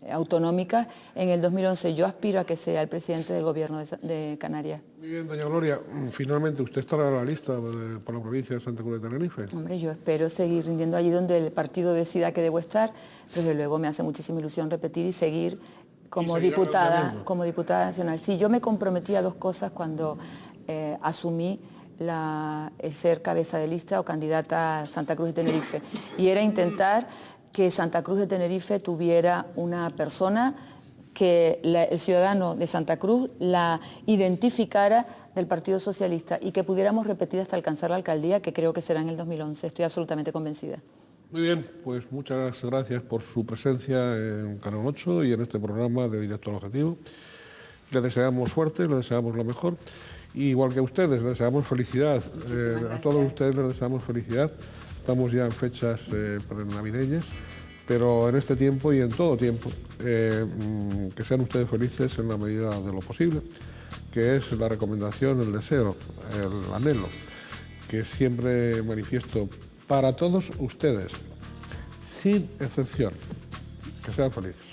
autonómicas en el 2011. Yo aspiro a que sea el presidente del gobierno de Canarias.
Muy bien, doña Gloria, finalmente usted estará en la lista por la provincia de Santa Cruz de Tenerife.
Hombre, yo espero seguir rindiendo allí donde el partido decida que debo estar, pero desde luego me hace muchísima ilusión repetir y seguir como diputada nacional. Sí, yo me comprometí a dos cosas cuando asumí el ser cabeza de lista o candidata a Santa Cruz de Tenerife, y era intentar que Santa Cruz de Tenerife tuviera una persona que el ciudadano de Santa Cruz la identificara del Partido Socialista y que pudiéramos repetir hasta alcanzar la alcaldía, que creo que será en el 2011. Estoy absolutamente convencida.
Muy bien, pues muchas gracias por su presencia en Canal 8 y en este programa de Directo al Objetivo. Le deseamos suerte, le deseamos lo mejor. Y igual que a ustedes, le deseamos felicidad. A todos ustedes les deseamos felicidad. Estamos ya en fechas navideñas, pero en este tiempo y en todo tiempo, que sean ustedes felices en la medida de lo posible, que es la recomendación, el deseo, el anhelo, que siempre manifiesto para todos ustedes, sin excepción. Que sean felices.